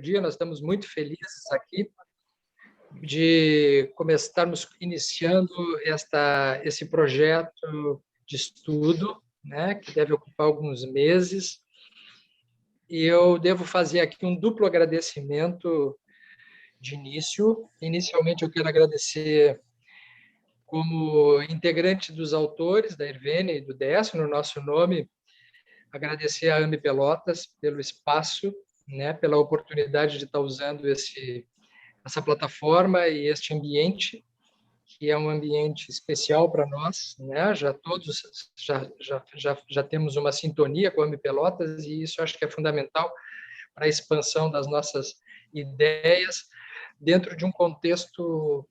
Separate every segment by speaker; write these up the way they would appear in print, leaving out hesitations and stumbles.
Speaker 1: dia. Nós estamos muito felizes aqui de estarmos iniciando esse projeto de estudo, né, que deve ocupar alguns meses. E eu devo fazer aqui um duplo agradecimento de início. Inicialmente, eu quero agradecer como integrante dos autores da Irvênia e do Décio, no nosso nome, agradecer a AME Pelotas pelo espaço, né, pela oportunidade de estar usando essa plataforma e este ambiente, que é um ambiente especial para nós, né? Todos já temos uma sintonia com a AME Pelotas e isso acho que é fundamental para a expansão das nossas ideias dentro de um contexto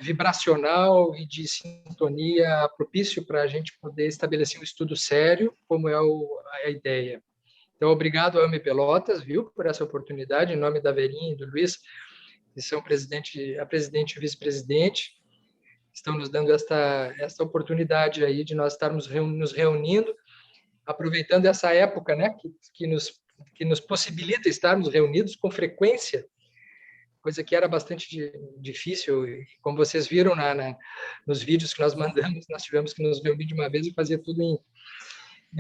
Speaker 1: vibracional e de sintonia propício para a gente poder estabelecer um estudo sério, como é a ideia. Então, obrigado a AME Pelotas, viu, por essa oportunidade, em nome da Verinha e do Luiz, que são a presidente e vice-presidente, estão nos dando esta oportunidade aí de nós estarmos nos reunindo, aproveitando essa época, né, que nos possibilita estarmos reunidos com frequência, coisa que era bastante difícil. E como vocês viram nos vídeos que nós mandamos, nós tivemos que nos reunir de uma vez e fazer tudo em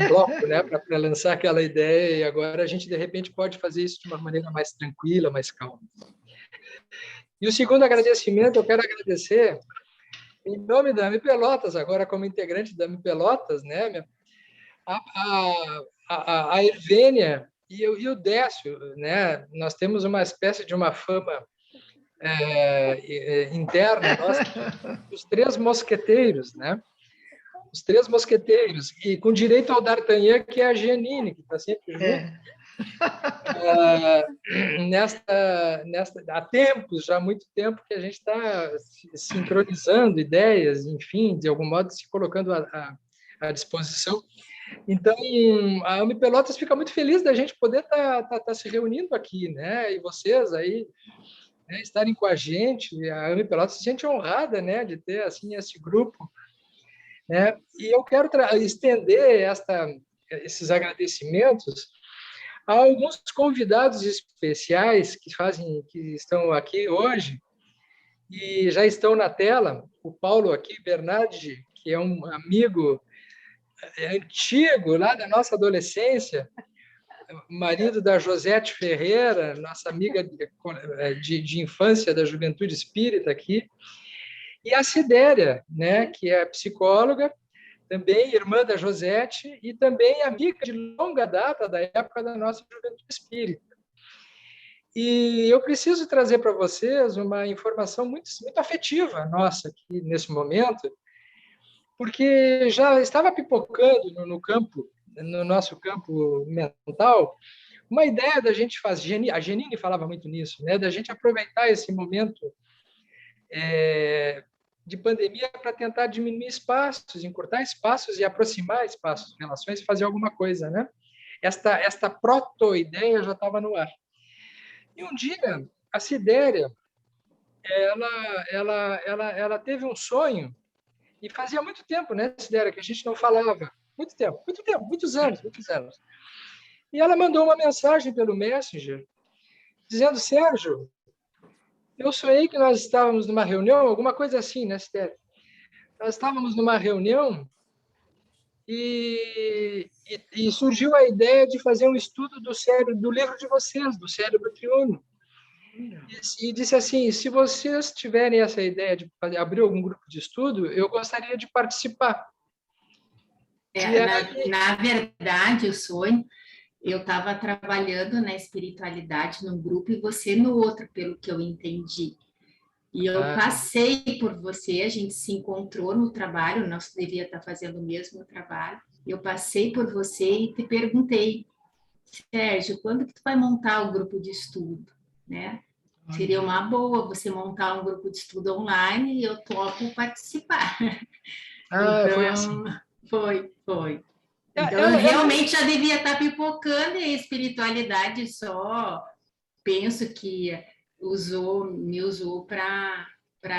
Speaker 1: bloco, né, para lançar aquela ideia, e agora a gente, de repente, pode fazer isso de uma maneira mais tranquila, mais calma. E o segundo agradecimento, eu quero agradecer, em nome da AME Pelotas, agora como integrante da AME Pelotas, né, a Irvênia e o Décio, né, nós temos uma espécie de uma fama interna nossa, os três mosqueteiros, né? Os três mosqueteiros, e com direito ao D'Artagnan, que é a Giannini, que está sempre junto. Há tempos, já há muito tempo, que a gente está sincronizando ideias, enfim, de algum modo se colocando à disposição. Então, a AME Pelotas fica muito feliz da gente poder estar se reunindo aqui, né? E vocês aí, né, estarem com a gente. A AME Pelotas se sente honrada, né, de ter assim esse grupo, né? E eu quero estender esses agradecimentos a alguns convidados especiais que estão aqui hoje e já estão na tela. O Paulo aqui, Bernardi, que é um amigo antigo, lá da nossa adolescência, marido da Josete Ferreira, nossa amiga de infância da Juventude Espírita aqui, e a Sidéria, né, que é psicóloga, também irmã da Josete e também amiga de longa data da época da nossa Juventude Espírita. E eu preciso trazer para vocês uma informação muito, muito afetiva nossa aqui nesse momento, porque já estava pipocando no nosso campo mental, uma ideia da gente fazer, a Janine falava muito nisso, né, da gente aproveitar esse momento de pandemia para tentar diminuir espaços, encurtar espaços e aproximar espaços, relações e fazer alguma coisa, né? Esta proto-ideia já estava no ar. E um dia, a Sidéria, ela teve um sonho, e fazia muito tempo, né, Sidéria, que a gente não falava. Muito tempo, muitos anos. E ela mandou uma mensagem pelo Messenger, dizendo: Sérgio, eu sonhei que nós estávamos numa reunião, alguma coisa assim, né, Sidéria? Nós estávamos numa reunião e surgiu a ideia de fazer um estudo do livro de vocês, do Cérebro Triuno. E disse assim: se vocês tiverem essa ideia de abrir algum grupo de estudo, eu gostaria de participar.
Speaker 2: Na verdade, o sonho, eu estava trabalhando na espiritualidade num grupo e você no outro, pelo que eu entendi. E eu passei por você, a gente se encontrou no trabalho, nós devia estar fazendo o mesmo trabalho. Eu passei por você e te perguntei: Sérgio, quando que tu vai montar o grupo de estudo, né? Seria uma boa você montar um grupo de estudo online e eu topo participar. Então,
Speaker 1: foi assim.
Speaker 2: Foi. Então, eu realmente já devia estar pipocando, e a espiritualidade só penso que me usou para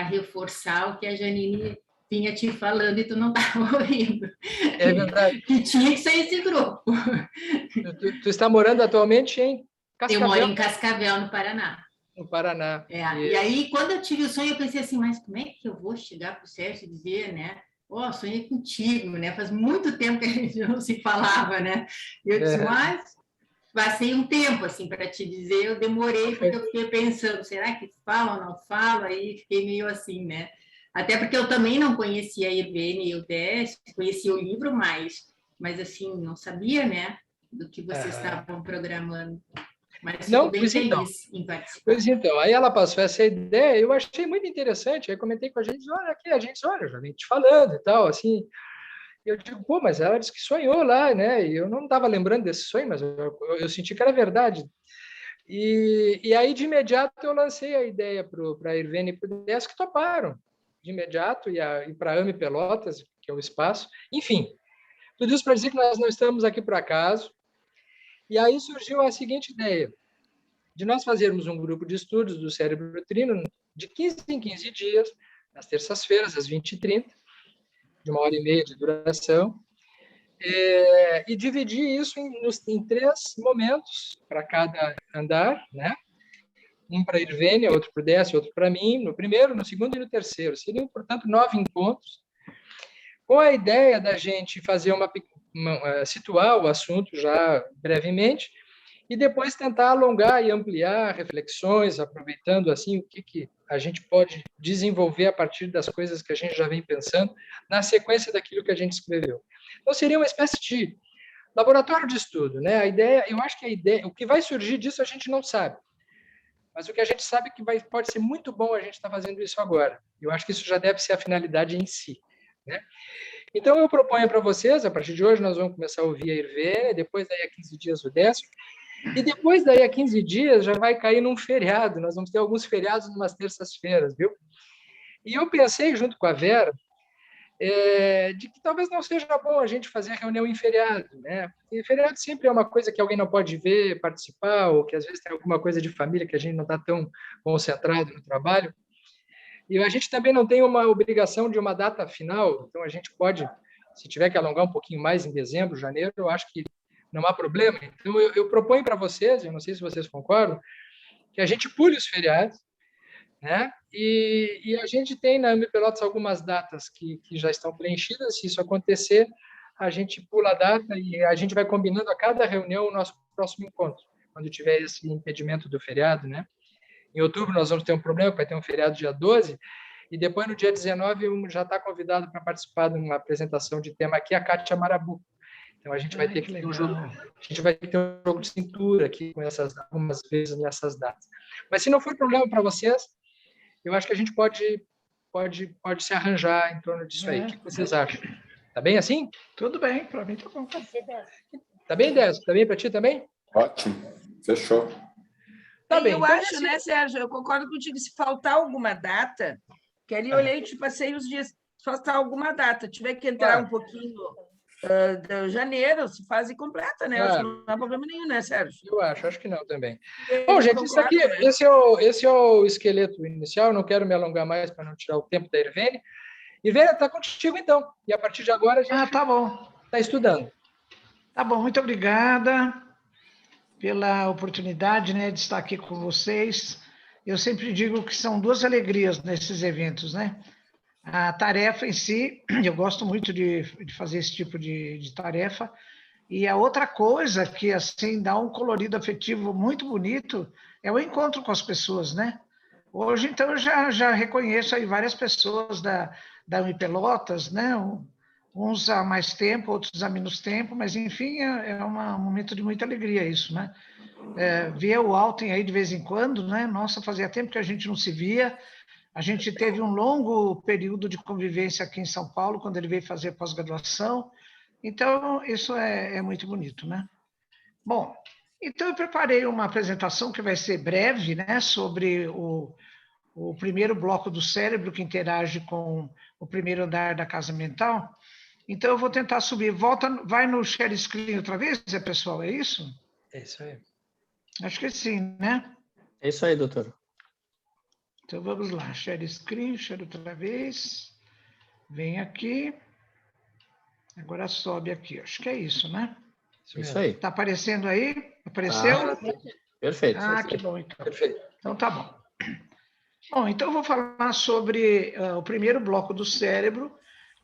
Speaker 2: reforçar o que a Janine vinha te falando e tu não estava ouvindo.
Speaker 1: É verdade.
Speaker 2: Que tinha que ser esse grupo.
Speaker 1: Tu está morando atualmente em?
Speaker 2: Eu moro
Speaker 1: Cascavel,
Speaker 2: em Cascavel, no Paraná.
Speaker 1: no Paraná.
Speaker 2: E aí, quando eu tive o sonho, eu pensei assim, mas como é que eu vou chegar para o Sérgio e dizer, né? Ó, sonhei contigo, né? Faz muito tempo que a gente não se falava, né? E eu disse, mas passei um tempo, assim, para te dizer, eu demorei, porque eu fiquei pensando, será que falo ou não falo? Aí fiquei meio assim, né? Até porque eu também não conhecia a Irvene e o Décio, conhecia o livro, mas assim, não sabia, né? Do que vocês estavam programando. Mas fico
Speaker 1: Não,
Speaker 2: bem
Speaker 1: pois então.
Speaker 2: feliz em participar.
Speaker 1: Pois então, aí ela passou essa ideia, eu achei muito interessante, aí comentei com a gente, olha aqui, a gente, olha, já vem te falando e tal, assim, e eu digo, pô, mas ela disse que sonhou lá, né, e eu não estava lembrando desse sonho, mas eu senti que era verdade. E aí, de imediato, eu lancei a ideia para a Irvene e para o Décio, que toparam, de imediato, e para a AME Pelotas, que é o espaço, enfim, tudo isso para dizer que nós não estamos aqui por acaso, e aí surgiu a seguinte ideia, de nós fazermos um grupo de estudos do cérebro uterino de 15 em 15 dias, nas terças-feiras, às 20h30, de 1h30 de duração, e dividir isso em 3 momentos para cada andar, né? Um para a Irvênia, outro para o Décio, outro para mim, no primeiro, no segundo e no terceiro. Seriam, portanto, 9 encontros, com a ideia da gente fazer situar o assunto já brevemente, e depois tentar alongar e ampliar reflexões, aproveitando assim o que a gente pode desenvolver a partir das coisas que a gente já vem pensando na sequência daquilo que a gente escreveu. Então seria uma espécie de laboratório de estudo, né? A ideia, eu acho que a ideia, o que vai surgir disso a gente não sabe, mas o que a gente sabe é que pode ser muito bom a gente estar fazendo isso agora. Eu acho que isso já deve ser a finalidade em si, né? Então eu proponho para vocês, a partir de hoje nós vamos começar a ouvir a Irvênia, depois daí a 15 dias o Décio, e depois daí a 15 dias já vai cair num feriado. Nós vamos ter alguns feriados numas terças-feiras, viu? E eu pensei, junto com a Vera, de que talvez não seja bom a gente fazer reunião em feriado, né? Porque feriado sempre é uma coisa que alguém não pode ver, participar, ou que às vezes tem alguma coisa de família que a gente não está tão concentrado no trabalho. E a gente também não tem uma obrigação de uma data final, então a gente pode, se tiver que alongar um pouquinho mais em dezembro, janeiro, eu acho que não há problema. Então, eu proponho para vocês, eu não sei se vocês concordam, que a gente pule os feriados, né? E a gente tem na AMB Pelotas algumas datas que já estão preenchidas. Se isso acontecer, a gente pula a data e a gente vai combinando a cada reunião o nosso próximo encontro, quando tiver esse impedimento do feriado, né? Em outubro nós vamos ter um problema, vai ter um feriado dia 12, e depois no dia 19 já está convidado para participar de uma apresentação de tema aqui, a Kátia Marabu. Então a gente vai ter que ter um jogo, a gente vai ter um jogo de cintura aqui com algumas vezes nessas datas. Mas se não for problema para vocês, eu acho que a gente pode se arranjar em torno disso aí. O que vocês acham? Tá bem assim?
Speaker 3: Tudo bem, para mim tá bom.
Speaker 1: Tá bem, Décio? Tá bem para ti também?
Speaker 4: Ótimo, fechou.
Speaker 1: Tá bem.
Speaker 5: Eu
Speaker 1: então,
Speaker 5: acho, né, Sérgio? Eu concordo contigo. Se faltar alguma data, que ali eu olhei, te passei os dias, se faltar alguma data, tiver que entrar um pouquinho de janeiro, se faz e completa, né? Acho que não há problema nenhum, né, Sérgio?
Speaker 1: Eu acho que não também. Bom, gente, isso aqui, esse é o esqueleto inicial, eu não quero me alongar mais para não tirar o tempo da Irvene. Irvene, está contigo então, e a partir de agora a gente
Speaker 3: tá bom.
Speaker 1: Está estudando.
Speaker 3: Tá bom, muito obrigada pela oportunidade, né, de estar aqui com vocês. Eu sempre digo que são 2 alegrias nesses eventos, né? A tarefa em si, eu gosto muito de fazer esse tipo de tarefa, e a outra coisa que, assim, dá um colorido afetivo muito bonito é o encontro com as pessoas, né? Hoje, então, eu já reconheço aí várias pessoas da AMB Pelotas, né? Uns há mais tempo, outros há menos tempo, mas, enfim, é um momento de muita alegria isso, né? Ver o Alten aí de vez em quando, né? Nossa, fazia tempo que a gente não se via. A gente teve um longo período de convivência aqui em São Paulo, quando ele veio fazer pós-graduação. Então, isso é muito bonito, né? Bom, então eu preparei uma apresentação que vai ser breve, né? Sobre o primeiro bloco do cérebro que interage com o primeiro andar da casa mental. Então, eu vou tentar subir. Vai no share screen outra vez, pessoal? É isso?
Speaker 1: É isso aí.
Speaker 3: Acho que sim, né?
Speaker 6: É isso aí, doutor.
Speaker 3: Então, vamos lá. Share screen, share outra vez. Vem aqui. Agora sobe aqui. Acho que é isso, né?
Speaker 6: Isso aí.
Speaker 3: Está aparecendo aí? Apareceu?
Speaker 4: Perfeito.
Speaker 3: Que bom, então.
Speaker 1: Perfeito.
Speaker 3: Então, tá bom. Bom, então eu vou falar sobre o primeiro bloco do cérebro,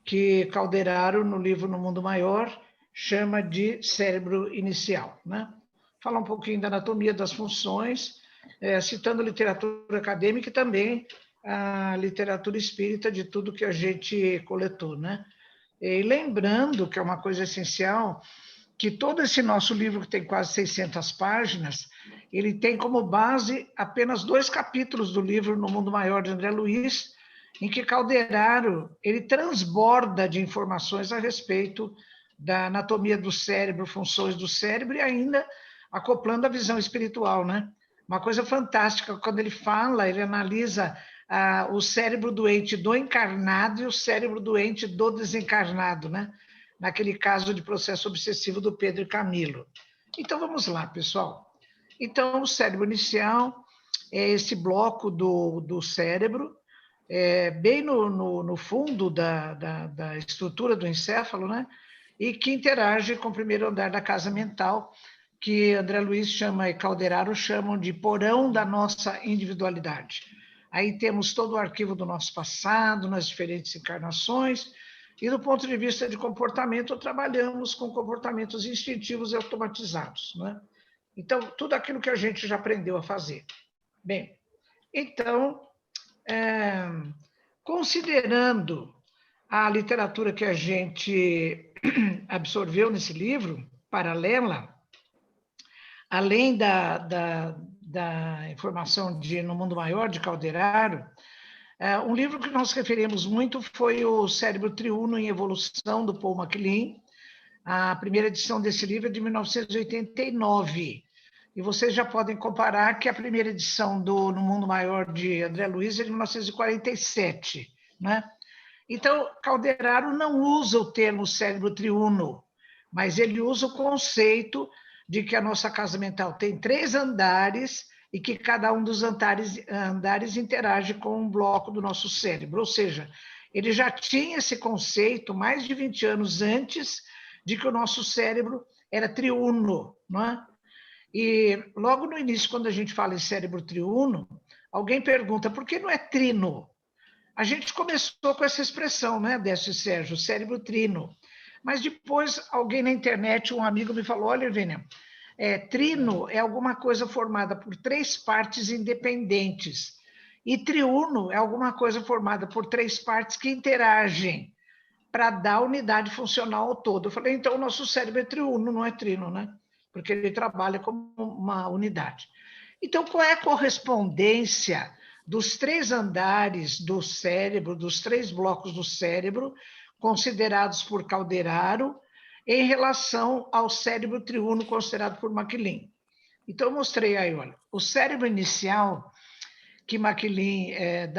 Speaker 3: que Calderaro, no livro No Mundo Maior, chama de cérebro inicial, né? Falar um pouquinho da anatomia das funções, citando literatura acadêmica e também a literatura espírita de tudo que a gente coletou, né? E lembrando, que é uma coisa essencial, que todo esse nosso livro, que tem quase 600 páginas, ele tem como base apenas 2 capítulos do livro No Mundo Maior, de André Luiz, em que Calderaro ele transborda de informações a respeito da anatomia do cérebro, funções do cérebro, e ainda acoplando a visão espiritual, né? Uma coisa fantástica, quando ele fala, ele analisa o cérebro doente do encarnado e o cérebro doente do desencarnado, né? Naquele caso de processo obsessivo do Pedro e Camilo. Então, vamos lá, pessoal. Então, o cérebro inicial é esse bloco do cérebro, bem no fundo da estrutura do encéfalo, né? E que interage com o primeiro andar da casa mental, que André Luiz chama e Calderaro chamam de porão da nossa individualidade. Aí temos todo o arquivo do nosso passado, nas diferentes encarnações, e do ponto de vista de comportamento, trabalhamos com comportamentos instintivos e automatizados, né? Então, tudo aquilo que a gente já aprendeu a fazer. Bem, então, considerando a literatura que a gente absorveu nesse livro, paralela, além da informação No Mundo Maior, de Calderaro, um livro que nós referimos muito foi o Cérebro Triuno em Evolução, do Paul MacLean. A primeira edição desse livro é de 1989. E vocês já podem comparar que a primeira edição No Mundo Maior, de André Luiz, é de 1947, né? Então, Calderaro não usa o termo cérebro triuno, mas ele usa o conceito de que a nossa casa mental tem 3 andares e que cada um dos andares interage com um bloco do nosso cérebro. Ou seja, ele já tinha esse conceito mais de 20 anos antes de que o nosso cérebro era triuno, não é? E logo no início, quando a gente fala em cérebro triuno, alguém pergunta, por que não é trino? A gente começou com essa expressão, né, Décio e Sérgio, cérebro trino. Mas depois alguém na internet, um amigo me falou, olha, Vênia, trino é alguma coisa formada por 3 partes independentes. E triuno é alguma coisa formada por 3 partes que interagem para dar unidade funcional ao todo. Eu falei, então o nosso cérebro é triuno, não é trino, né? Porque ele trabalha como uma unidade. Então, qual é a correspondência dos 3 andares do cérebro, dos 3 blocos do cérebro, considerados por Calderaro, em relação ao cérebro triuno considerado por MacLean? Então, eu mostrei aí, olha, o cérebro inicial, que MacLean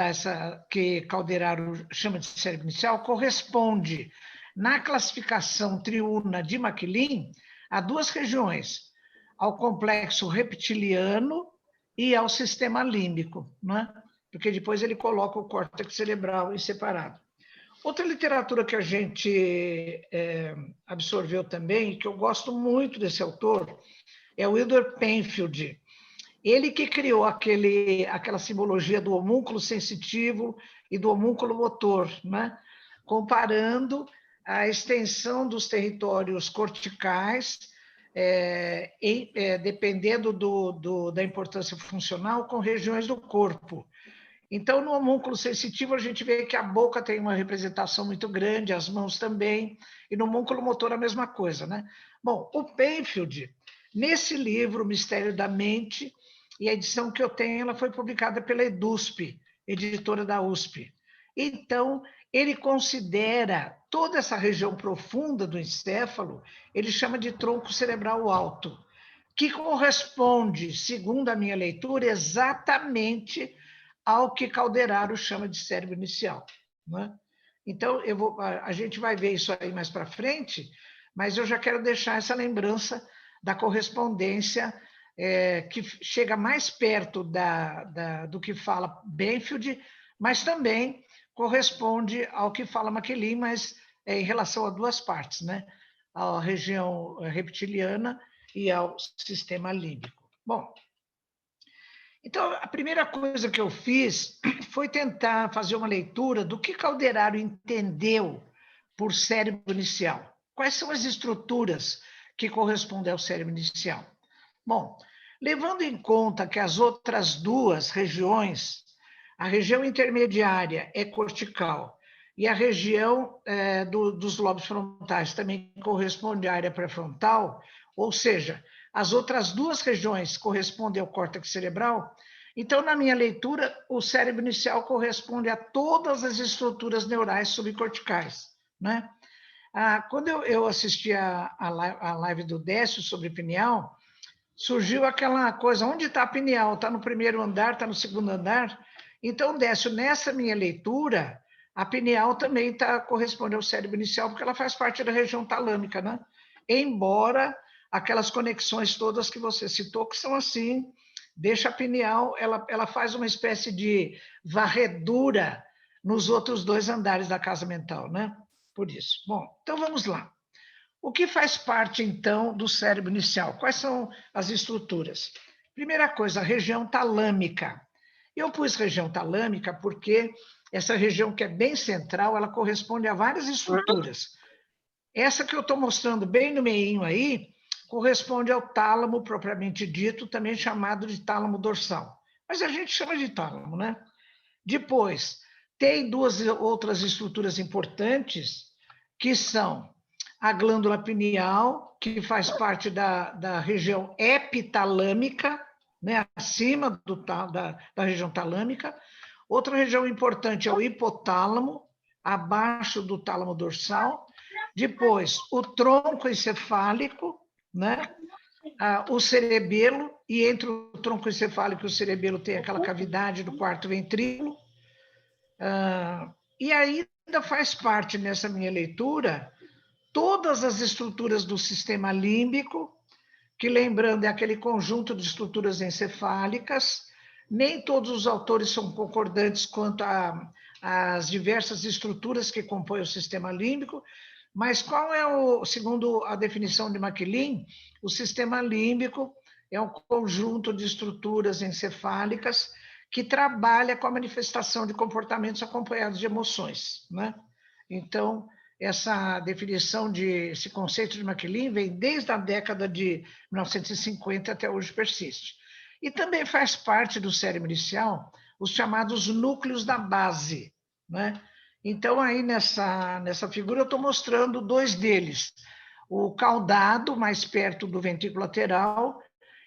Speaker 3: que Calderaro chama de cérebro inicial, corresponde, na classificação triuna de MacLean, a 2 regiões, ao complexo reptiliano e ao sistema límbico, né? Porque depois ele coloca o córtex cerebral em separado. Outra literatura que a gente absorveu também, que eu gosto muito desse autor, é o Wilder Penfield. Ele que criou aquela simbologia do homúnculo sensitivo e do homúnculo motor, né? Comparando a extensão dos territórios corticais, dependendo da importância funcional, com regiões do corpo. Então, no homúnculo sensitivo, a gente vê que a boca tem uma representação muito grande, as mãos também, e no homúnculo motor a mesma coisa, né? Bom, o Penfield, nesse livro, O Mistério da Mente, e a edição que eu tenho, ela foi publicada pela EDUSP, editora da USP. Então, ele considera toda essa região profunda do encéfalo, ele chama de tronco cerebral alto, que corresponde, segundo a minha leitura, exatamente ao que Calderaro chama de cérebro inicial, né? Então, a gente vai ver isso aí mais para frente, mas eu já quero deixar essa lembrança da correspondência que chega mais perto do que fala Penfield, mas também corresponde ao que fala MacLean, mas em relação a 2 partes, né? A região reptiliana e ao sistema límbico. Bom, Então, a primeira coisa que eu fiz foi tentar fazer uma leitura do que Calderaro entendeu por cérebro inicial. Quais são as estruturas que correspondem ao cérebro inicial? Bom, levando em conta que as outras duas regiões, a região intermediária é cortical e a região dos lobos frontais também corresponde à área pré-frontal, ou seja, as outras duas regiões correspondem ao córtex cerebral, então, na minha leitura, o cérebro inicial corresponde a todas as estruturas neurais subcorticais, né? Quando eu assisti a live do Décio sobre pineal, surgiu aquela coisa, onde está a pineal? Está no primeiro andar, está no segundo andar? Então, Décio, nessa minha leitura, a pineal também corresponde ao cérebro inicial, porque ela faz parte da região talâmica, né? Embora aquelas conexões todas que você citou, que são assim, deixa a pineal, ela faz uma espécie de varredura nos outros dois andares da casa mental, né? Por isso. Bom, então vamos lá. O que faz parte, então, do cérebro inicial? Quais são as estruturas? Primeira coisa, a região talâmica. Eu pus região talâmica porque essa região que é bem central, ela corresponde a várias estruturas. Essa que eu estou mostrando bem no meinho aí, corresponde ao tálamo propriamente dito, também chamado de tálamo dorsal. Mas a gente chama de tálamo, né? Depois, tem duas outras estruturas importantes, que são a glândula pineal, que faz parte da região epitalâmica, né, acima da região talâmica. Outra região importante é o hipotálamo, abaixo do tálamo dorsal. Depois, o tronco encefálico, né, o cerebelo, e entre o tronco encefálico e o cerebelo tem aquela cavidade do quarto ventrículo. E ainda faz parte, nessa minha leitura, todas as estruturas do sistema límbico, que, lembrando, é aquele conjunto de estruturas encefálicas. Nem todos os autores são concordantes quanto às diversas estruturas que compõem o sistema límbico, mas qual é segundo a definição de MacLean, o sistema límbico é um conjunto de estruturas encefálicas que trabalha com a manifestação de comportamentos acompanhados de emoções, né? Então, essa definição esse conceito de MacLean vem desde a década de 1950 até hoje persiste. E também faz parte do cérebro inicial os chamados núcleos da base, né? Então, aí nessa figura eu estou mostrando dois deles, o caudado, mais perto do ventrículo lateral,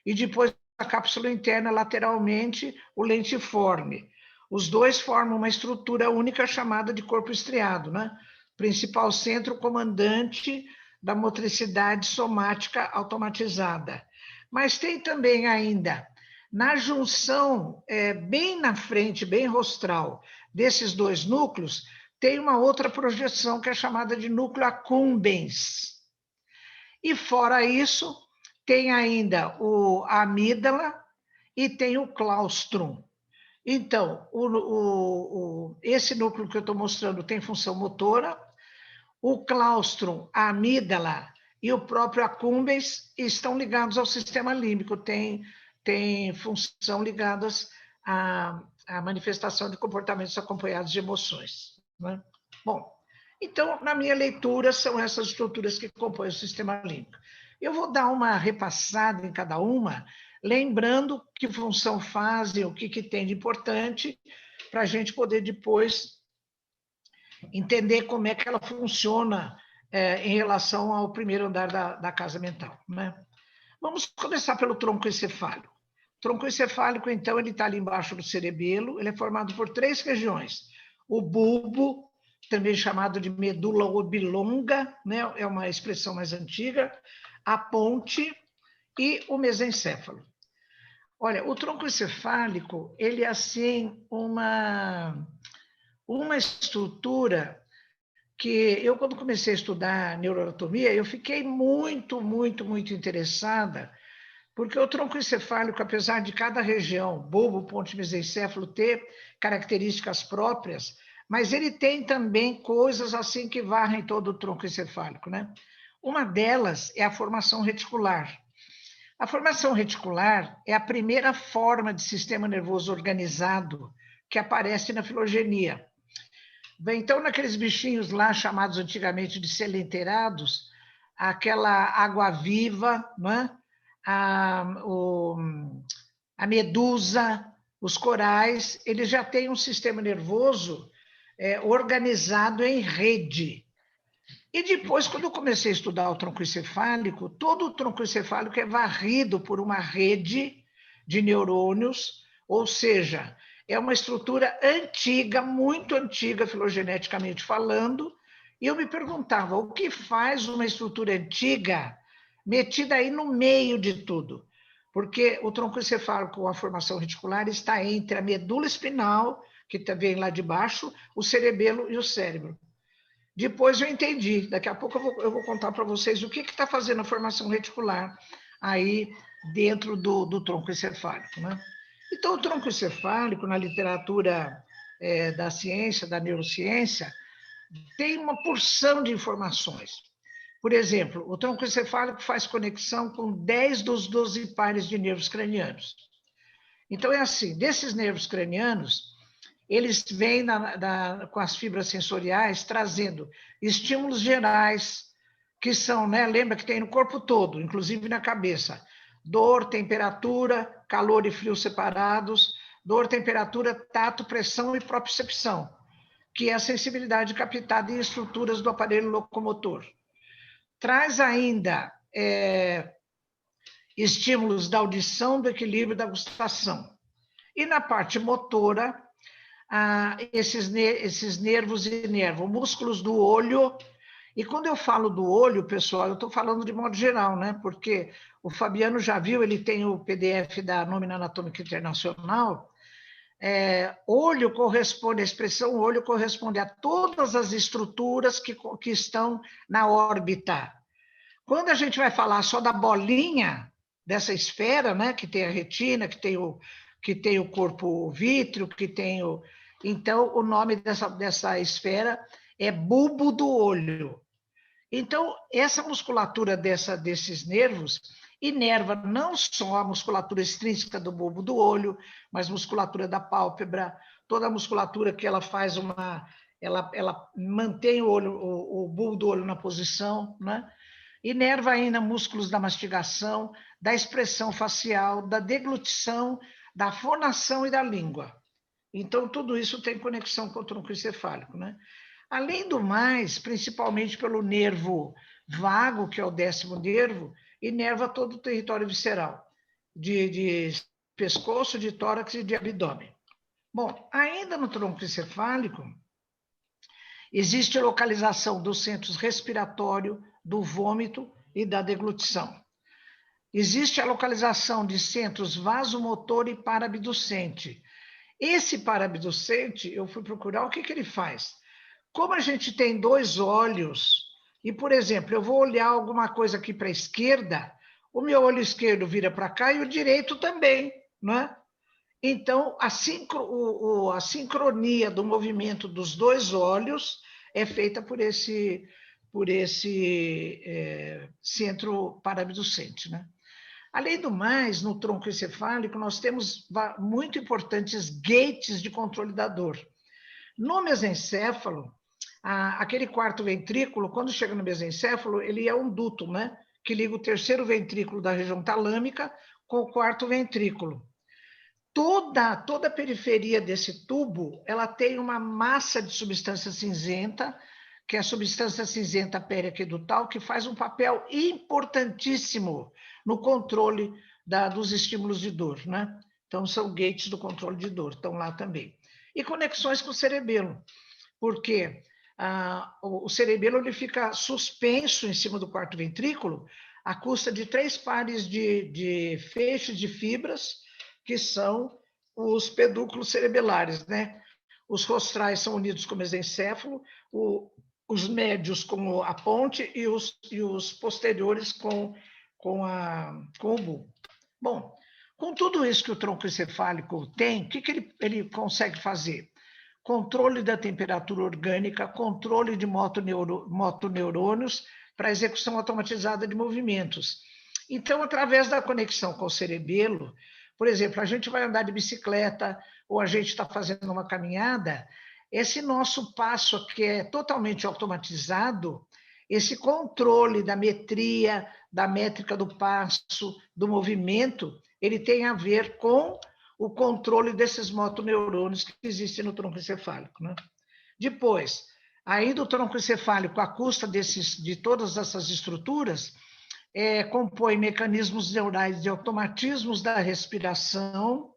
Speaker 3: e depois a cápsula interna lateralmente, o lentiforme. Os dois formam uma estrutura única chamada de corpo estriado, né? Principal centro comandante da motricidade somática automatizada. Mas tem também ainda, na junção, bem na frente, bem rostral, desses dois núcleos, tem uma outra projeção que é chamada de núcleo accumbens. E fora isso, tem ainda a amígdala e tem o claustrum. Então, esse núcleo que eu estou mostrando tem função motora, o claustrum, a amígdala e o próprio accumbens estão ligados ao sistema límbico, tem função ligadas à manifestação de comportamentos acompanhados de emoções, né? Bom, então, na minha leitura, são essas estruturas que compõem o sistema límbico. Eu vou dar uma repassada em cada uma, lembrando que função fazem, o que tem de importante, para a gente poder depois entender como é que ela funciona em relação ao primeiro andar da casa mental, né? Vamos começar pelo tronco encefálico. O tronco encefálico, então, ele está ali embaixo do cerebelo, ele é formado por 3 regiões. O bulbo, também chamado de medula oblonga, né? É uma expressão mais antiga, a ponte e o mesencéfalo. Olha, o tronco encefálico, ele é assim uma estrutura que eu, quando comecei a estudar neuroanatomia, eu fiquei muito interessada, porque o tronco encefálico, apesar de cada região, bulbo, ponte, mesencéfalo, ter características próprias, mas ele tem também coisas assim que varrem todo o tronco encefálico, né? Uma delas é a formação reticular. A formação reticular é a primeira forma de sistema nervoso organizado que aparece na filogenia. Bem, então, naqueles bichinhos lá, chamados antigamente de selenterados, aquela água-viva, né? A medusa, os corais, eles já têm um sistema nervoso organizado em rede. E depois, quando eu comecei a estudar o tronco encefálico, todo o tronco encefálico é varrido por uma rede de neurônios, ou seja, é uma estrutura antiga, muito antiga, filogeneticamente falando, e eu me perguntava, o que faz uma estrutura antiga metida aí no meio de tudo? Porque o tronco encefálico com a formação reticular está entre a medula espinal, que vem lá de baixo, o cerebelo e o cérebro. Depois eu entendi, daqui a pouco eu vou contar para vocês o que está fazendo a formação reticular aí dentro do tronco encefálico, né? Então, o tronco encefálico, na literatura da ciência, da neurociência, tem uma porção de informações. Por exemplo, o tronco encefálico faz conexão com 10 dos 12 pares de nervos cranianos. Então, é assim, desses nervos cranianos, eles vêm com as fibras sensoriais trazendo estímulos gerais, que são, né, lembra que tem no corpo todo, inclusive na cabeça, dor, temperatura, calor e frio separados, dor, temperatura, tato, pressão e propriocepção, que é a sensibilidade captada em estruturas do aparelho locomotor. Traz ainda estímulos da audição, do equilíbrio e da gustação. E na parte motora, esses nervos inervam músculos do olho. E quando eu falo do olho, pessoal, eu estou falando de modo geral, né? Porque o Fabiano já viu, ele tem o PDF da Nómina Anatômica Internacional. Olho corresponde, a expressão olho corresponde a todas as estruturas que estão na órbita. Quando a gente vai falar só da bolinha dessa esfera, né? Que tem a retina, que tem o corpo vítreo, que tem o... Então, o nome dessa esfera é bulbo do olho. Então, essa musculatura desses nervos inerva não só a musculatura extrínseca do bulbo do olho, mas musculatura da pálpebra, toda a musculatura que ela faz ela mantém o bulbo do olho na posição, né? Inerva ainda músculos da mastigação, da expressão facial, da deglutição, da fonação e da língua. Então, tudo isso tem conexão com o tronco encefálico, né? Além do mais, principalmente pelo nervo vago, que é o 10º nervo, inerva todo o território visceral, de pescoço, de tórax e de abdômen. Bom, ainda no tronco encefálico, existe a localização dos centros respiratório, do vômito e da deglutição. Existe a localização de centros vasomotor e parabducente. Esse parabducente, eu fui procurar, o que ele faz? Como a gente tem 2 olhos, e, por exemplo, eu vou olhar alguma coisa aqui para a esquerda, o meu olho esquerdo vira para cá e o direito também, não é? Então, a sincronia do movimento dos 2 olhos é feita por esse centro parabducente, né? Além do mais, no tronco encefálico, nós temos muito importantes gates de controle da dor. No mesencéfalo, aquele 4º ventrículo, quando chega no mesencéfalo, ele é um duto, né? Que liga o 3º ventrículo da região talâmica com o 4º ventrículo. Toda a periferia desse tubo, ela tem uma massa de substância cinzenta, que é a substância cinzenta periaquedutal, que faz um papel importantíssimo no controle dos estímulos de dor, né? Então, são gates do controle de dor, estão lá também. E conexões com o cerebelo, porque o cerebelo ele fica suspenso em cima do 4º ventrículo à custa de 3 pares de feixes de fibras, que são os pedúnculos cerebelares, né? Os rostrais são unidos com o mesencéfalo, os médios com a ponte e os posteriores com o bulbo. Bom, com tudo isso que o tronco encefálico tem, o que ele consegue fazer? Controle da temperatura orgânica, controle de motoneurônios para execução automatizada de movimentos. Então, através da conexão com o cerebelo, por exemplo, a gente vai andar de bicicleta ou a gente está fazendo uma caminhada, esse nosso passo que é totalmente automatizado, esse controle da metria, da métrica do passo, do movimento, ele tem a ver com o controle desses motoneurônios que existem no tronco encefálico, né? Depois, ainda o tronco encefálico, à custa de todas essas estruturas, compõe mecanismos neurais de automatismos da respiração,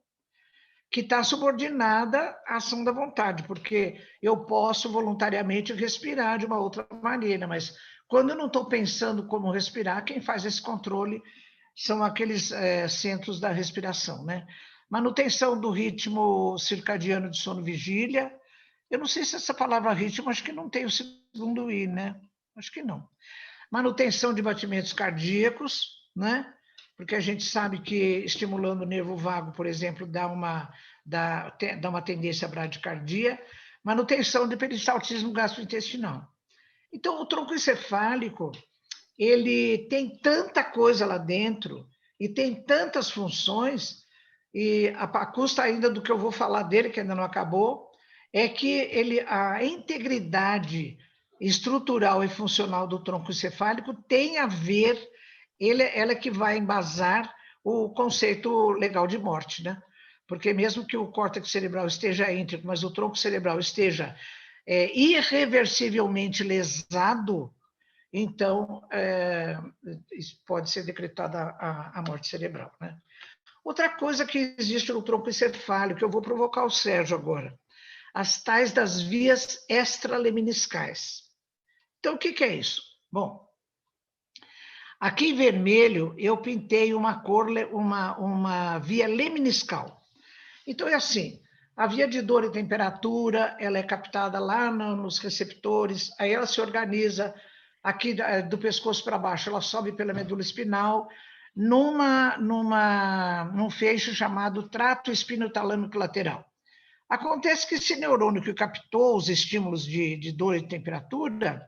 Speaker 3: que está subordinada à ação da vontade, porque eu posso voluntariamente respirar de uma outra maneira, mas quando eu não estou pensando como respirar, quem faz esse controle são aqueles centros da respiração, né? Manutenção do ritmo circadiano de sono-vigília. Eu não sei se essa palavra ritmo, acho que não tem o segundo I, né? Acho que não. Manutenção de batimentos cardíacos, né? Porque a gente sabe que estimulando o nervo vago, por exemplo, dá uma tendência à bradicardia. Manutenção de peristaltismo gastrointestinal. Então, o tronco encefálico, ele tem tanta coisa lá dentro e tem tantas funções, e a custa ainda do que eu vou falar dele, que ainda não acabou, é que a integridade estrutural e funcional do tronco encefálico tem a ver, ela é que vai embasar o conceito legal de morte, né? Porque mesmo que o córtex cerebral esteja íntegro, mas o tronco cerebral esteja irreversivelmente lesado, então pode ser decretada a morte cerebral, né? Outra coisa que existe no tronco encefálico, eu vou provocar o Sérgio agora, as tais das vias extraleminiscais. Então, o que é isso? Bom, aqui em vermelho eu pintei uma via leminiscal. Então, é assim, a via de dor e temperatura, ela é captada lá nos receptores, aí ela se organiza aqui do pescoço para baixo, ela sobe pela medula espinal, num feixe chamado trato espinotalâmico lateral. Acontece que esse neurônio que captou os estímulos de dor e temperatura,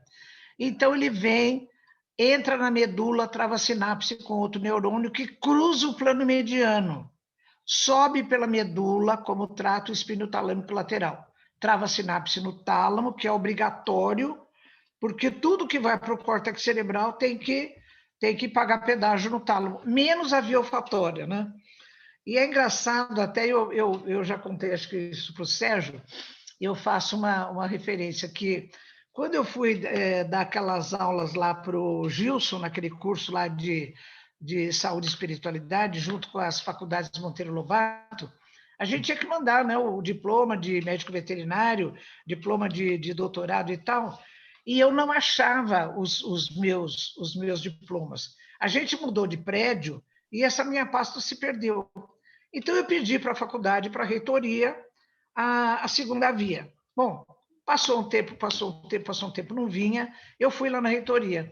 Speaker 3: então ele entra na medula, trava a sinapse com outro neurônio que cruza o plano mediano, sobe pela medula como trato espinotalâmico lateral, trava a sinapse no tálamo, que é obrigatório, porque tudo que vai para o córtex cerebral tem que pagar pedágio no tálamo, menos a via olfatória, né? E é engraçado, até eu já contei, acho que isso para o Sérgio, eu faço uma referência que, quando eu fui dar aquelas aulas lá para o Gilson, naquele curso lá de saúde e espiritualidade, junto com as faculdades de Monteiro Lobato, a gente tinha que mandar, né, o diploma de médico veterinário, diploma de doutorado e tal, e eu não achava os meus diplomas. A gente mudou de prédio e essa minha pasta se perdeu. Então, eu pedi para a faculdade, para a reitoria, a segunda via. Bom, passou um tempo, não vinha, eu fui lá na reitoria.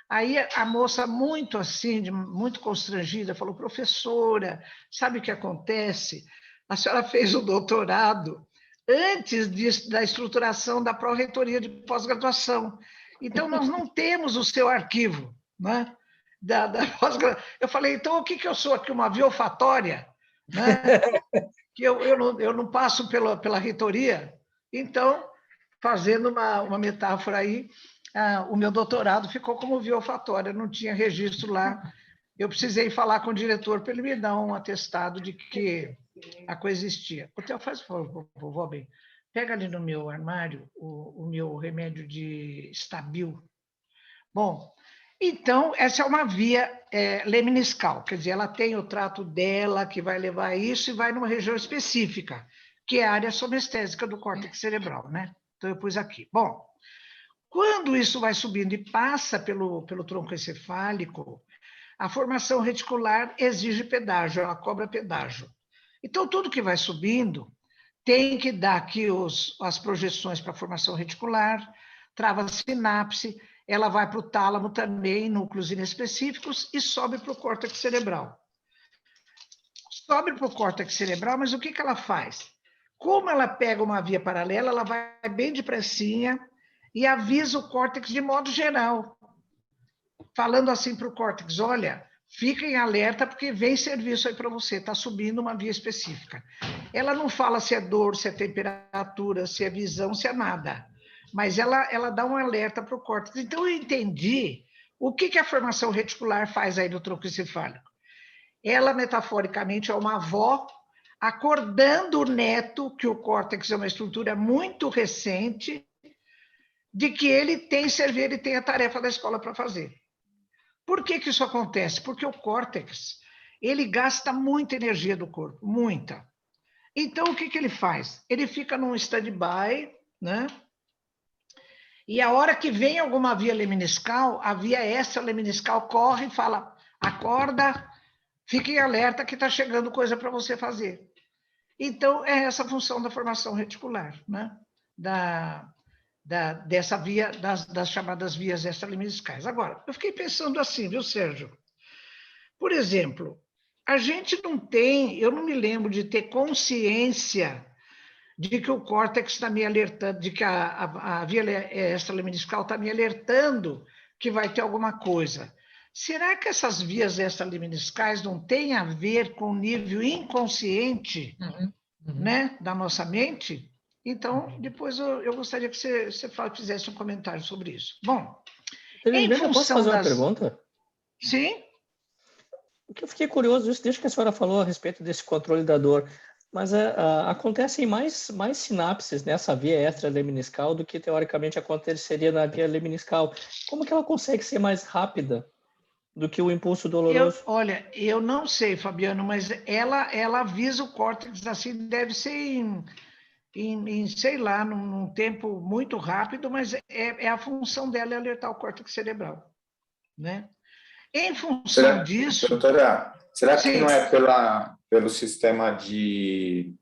Speaker 3: Aí a moça, muito assim, muito constrangida, falou: professora, sabe o que acontece? A senhora fez o doutorado antes da estruturação da pró-reitoria de pós-graduação. Então, nós não temos o seu arquivo, né? Da pós-graduação. Eu falei: então, o que eu sou aqui, uma via olfatória? Né? Que eu não passo pela reitoria. Então, fazendo uma metáfora aí, o meu doutorado ficou como via olfatória, não tinha registro lá. Eu precisei falar com o diretor para ele me dar um atestado de que a coisa existia. Então, faz favor, vovó bem, pega ali no meu armário o meu remédio de Stabil. Bom, então, essa é uma via leminiscal, quer dizer, ela tem o trato dela que vai levar a isso e vai numa região específica, que é a área sonestésica do córtex cerebral, né? Então, eu pus aqui. Bom, quando isso vai subindo e passa pelo tronco encefálico, a formação reticular exige pedágio, ela cobra pedágio. Então, tudo que vai subindo tem que dar aqui as projeções para a formação reticular, trava a sinapse, ela vai para o tálamo também, núcleos inespecíficos, e sobe para o córtex cerebral. Sobe para o córtex cerebral, mas o que ela faz? Como ela pega uma via paralela, ela vai bem depressinha e avisa o córtex de modo geral, falando assim para o córtex: olha, fica em alerta porque vem serviço aí para você, está subindo uma via específica. Ela não fala se é dor, se é temperatura, se é visão, se é nada, mas ela dá um alerta para o córtex. Então, eu entendi o que a formação reticular faz aí no tronco encefálico. Ela, metaforicamente, é uma avó acordando o neto, que o córtex é uma estrutura muito recente, de que ele tem servir, ele tem a tarefa da escola para fazer. Por que isso acontece? Porque o córtex, ele gasta muita energia do corpo, muita. Então, o que ele faz? Ele fica num stand-by, né? E a hora que vem alguma via lemniscal, a via extra-lemniscal corre e fala, acorda, fique em alerta que está chegando coisa para você fazer. Então, é essa a função da formação reticular, né? Dessa via, das chamadas vias extra-lemniscais. Agora, eu fiquei pensando assim, viu, Sérgio? Por exemplo, a gente não tem, eu não me lembro de ter consciência de que o córtex está me alertando, de que a via extra-lemniscal está me alertando que vai ter alguma coisa. Será que essas vias extra-lemniscais não têm a ver com o nível inconsciente, né, da nossa mente? Então, depois eu gostaria que você fizesse um comentário sobre isso. Bom, em função
Speaker 6: eu posso fazer uma pergunta?
Speaker 3: Sim.
Speaker 6: Porque eu fiquei curioso disso, desde que a senhora falou a respeito desse controle da dor, mas acontecem mais sinapses nessa via extra-lemniscal do que teoricamente aconteceria na via lemniscal. Como que ela consegue ser mais rápida do que o impulso doloroso?
Speaker 3: Olha, eu não sei, Fabiano, mas ela avisa o córtex assim, deve ser em sei lá, num tempo muito rápido, mas é a função dela é alertar o córtex cerebral, né? Em função disso...
Speaker 4: Doutora, será que
Speaker 3: sim,
Speaker 4: não é pelo sistema de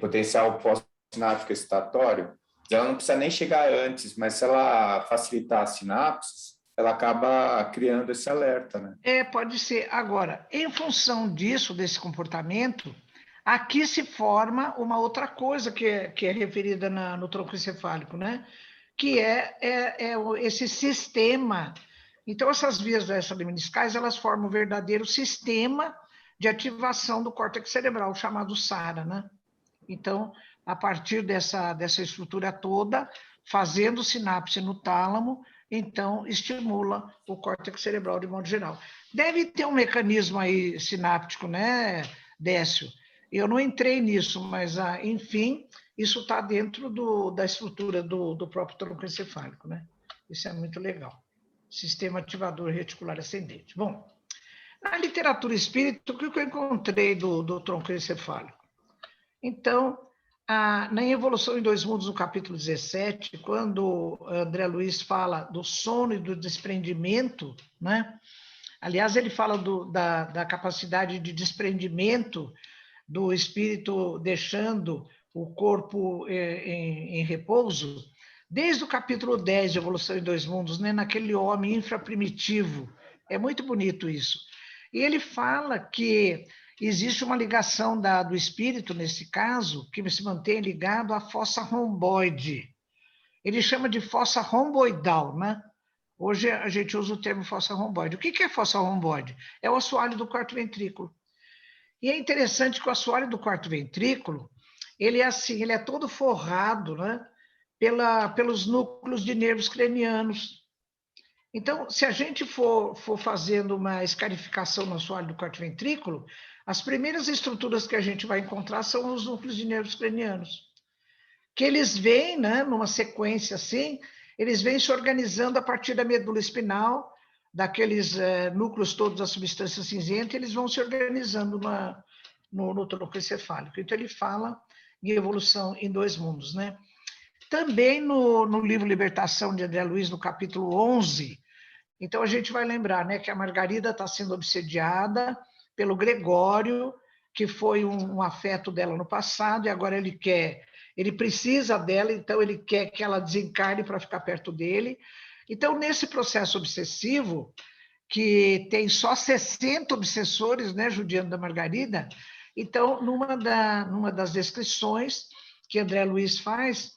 Speaker 4: potencial pós-sináptico excitatório? Ela não precisa nem chegar antes, mas se ela facilitar as sinapses, ela acaba criando esse alerta, né?
Speaker 3: Pode ser. Agora, em função disso, desse comportamento, aqui se forma uma outra coisa que é referida no tronco encefálico, né? Que é esse sistema. Então, essas vias extra-lemniscais, elas formam um verdadeiro sistema de ativação do córtex cerebral, chamado SARA, né? Então, a partir dessa estrutura toda, fazendo sinapse no tálamo, então estimula o córtex cerebral de modo geral. Deve ter um mecanismo aí sináptico, né, Décio? Eu não entrei nisso, mas, enfim, isso está dentro da estrutura do próprio tronco encefálico, né? Isso é muito legal. Sistema ativador reticular ascendente. Bom, na literatura espírita, o que eu encontrei do tronco encefálico? Então, na Evolução em Dois Mundos, no capítulo 17, quando André Luiz fala do sono e do desprendimento, né? Aliás, ele fala da capacidade de desprendimento do espírito deixando o corpo em repouso, desde o capítulo 10 de Evolução em Dois Mundos, né? Naquele homem infraprimitivo. É muito bonito isso. E ele fala que existe uma ligação do espírito, nesse caso, que se mantém ligado à fossa romboide. Ele chama de fossa romboidal, né? Hoje a gente usa o termo fossa romboide. O que é fossa romboide? É o assoalho do quarto ventrículo. E é interessante que o assoalho do quarto ventrículo, ele é assim, ele é todo forrado, né? Pelos núcleos de nervos cranianos. Então, se a gente for fazendo uma escarificação no assoalho do quarto ventrículo, as primeiras estruturas que a gente vai encontrar são os núcleos de nervos cranianos, que eles vêm, né, numa sequência assim, eles vêm se organizando a partir da medula espinal, daqueles núcleos todos da substância cinzenta, eles vão se organizando no tronco encefálico. Então, ele fala em evolução em dois mundos, né? Também no livro Libertação, de André Luiz, no capítulo 11, então a gente vai lembrar, né, que a Margarida está sendo obsediada pelo Gregório, que foi um afeto dela no passado, e agora ele precisa dela, então ele quer que ela desencarne para ficar perto dele. Então, nesse processo obsessivo, que tem só 60 obsessores, né, judiando da Margarida, então, numa das descrições que André Luiz faz,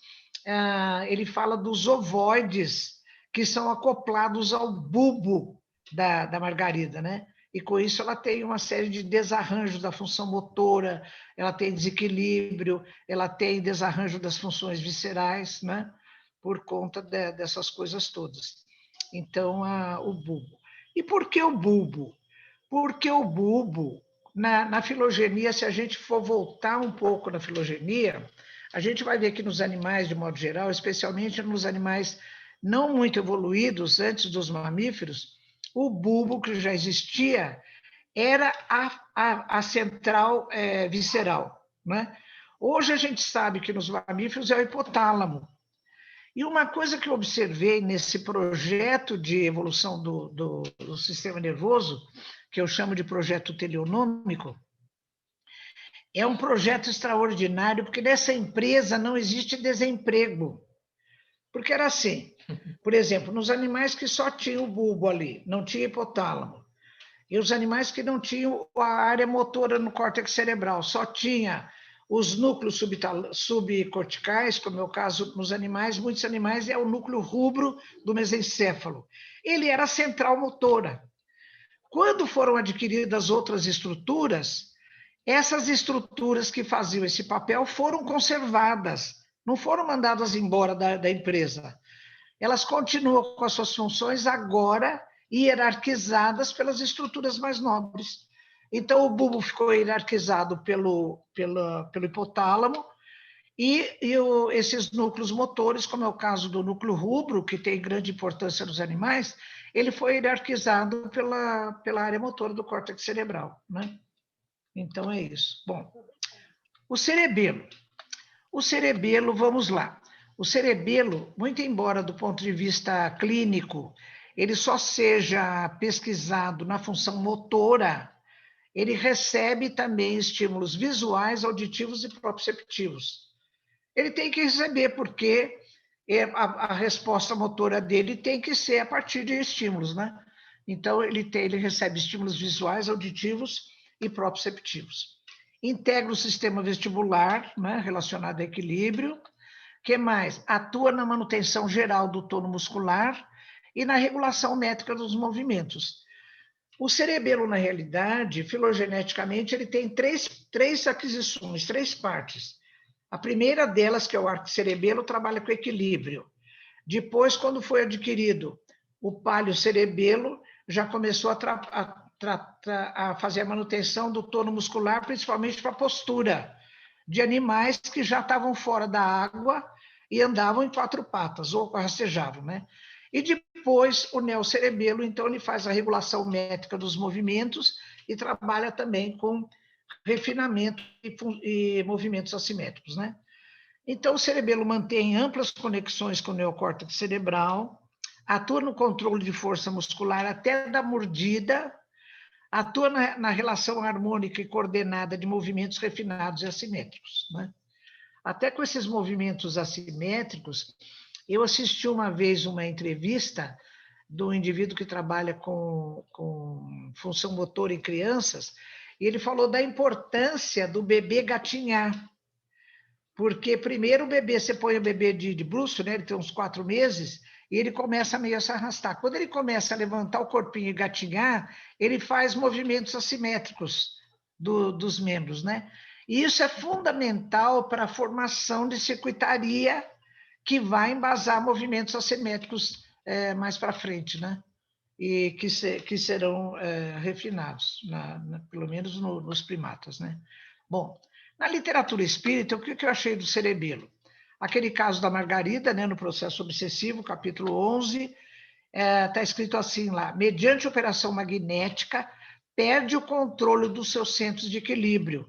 Speaker 3: ele fala dos ovoides que são acoplados ao bulbo da Margarida, né? E com isso ela tem uma série de desarranjos da função motora, ela tem desequilíbrio, ela tem desarranjo das funções viscerais, né? Por conta dessas coisas todas. Então, o bulbo. E por que o bulbo? Porque o bulbo, na filogenia, se a gente for voltar um pouco na filogenia, a gente vai ver que nos animais, de modo geral, especialmente nos animais não muito evoluídos, antes dos mamíferos, o bulbo que já existia era a central visceral, né? Hoje a gente sabe que nos mamíferos é o hipotálamo. E uma coisa que eu observei nesse projeto de evolução do sistema nervoso, que eu chamo de projeto teleonômico, é um projeto extraordinário, porque nessa empresa não existe desemprego. Porque era assim, por exemplo, nos animais que só tinham o bulbo ali, não tinha hipotálamo, e os animais que não tinham a área motora no córtex cerebral, só tinha os núcleos subcorticais, como é o caso nos animais, muitos animais é o núcleo rubro do mesencéfalo. Ele era a central motora. Quando foram adquiridas outras estruturas, essas estruturas que faziam esse papel foram conservadas, não foram mandadas embora da empresa. Elas continuam com as suas funções agora hierarquizadas pelas estruturas mais nobres. Então, o bulbo ficou hierarquizado pelo hipotálamo e esses núcleos motores, como é o caso do núcleo rubro, que tem grande importância nos animais, ele foi hierarquizado pela área motora do córtex cerebral, né? Então, é isso. Bom, o cerebelo. O cerebelo, vamos lá. O cerebelo, muito embora do ponto de vista clínico, ele só seja pesquisado na função motora, ele recebe também estímulos visuais, auditivos e proprioceptivos. Ele tem que receber, porque a resposta motora dele tem que ser a partir de estímulos, né? Então, ele recebe estímulos visuais, auditivos e proprioceptivos. Integra o sistema vestibular, né, relacionado a equilíbrio. Que mais? Atua na manutenção geral do tono muscular e na regulação métrica dos movimentos. O cerebelo, na realidade, filogeneticamente, ele tem três aquisições, três partes. A primeira delas, que é o arcocerebelo, trabalha com equilíbrio. Depois, quando foi adquirido o paliocerebelo, já começou a fazer a manutenção do tono muscular, principalmente para a postura de animais que já estavam fora da água e andavam em quatro patas, ou rastejavam, né? E depois o neocerebelo, então, ele faz a regulação métrica dos movimentos e trabalha também com refinamento e movimentos assimétricos, né? Então, o cerebelo mantém amplas conexões com o neocórtex cerebral, atua no controle de força muscular até da mordida, atua na relação harmônica e coordenada de movimentos refinados e assimétricos, né? Até com esses movimentos assimétricos, eu assisti uma vez uma entrevista do indivíduo que trabalha com função motora em crianças, e ele falou da importância do bebê gatinhar. Porque primeiro o bebê, você põe o bebê de bruço, né? Ele tem uns 4 meses, e ele começa meio a se arrastar. Quando ele começa a levantar o corpinho e gatinhar, ele faz movimentos assimétricos dos membros, né? E isso é fundamental para a formação de circuitaria que vai embasar movimentos assimétricos mais para frente, né? E que serão refinados, pelo menos nos primatas, né? Bom, na literatura espírita, o que eu achei do cerebelo? Aquele caso da Margarida, né, no processo obsessivo, capítulo 11, está escrito assim lá: mediante operação magnética, perde o controle dos seus centros de equilíbrio.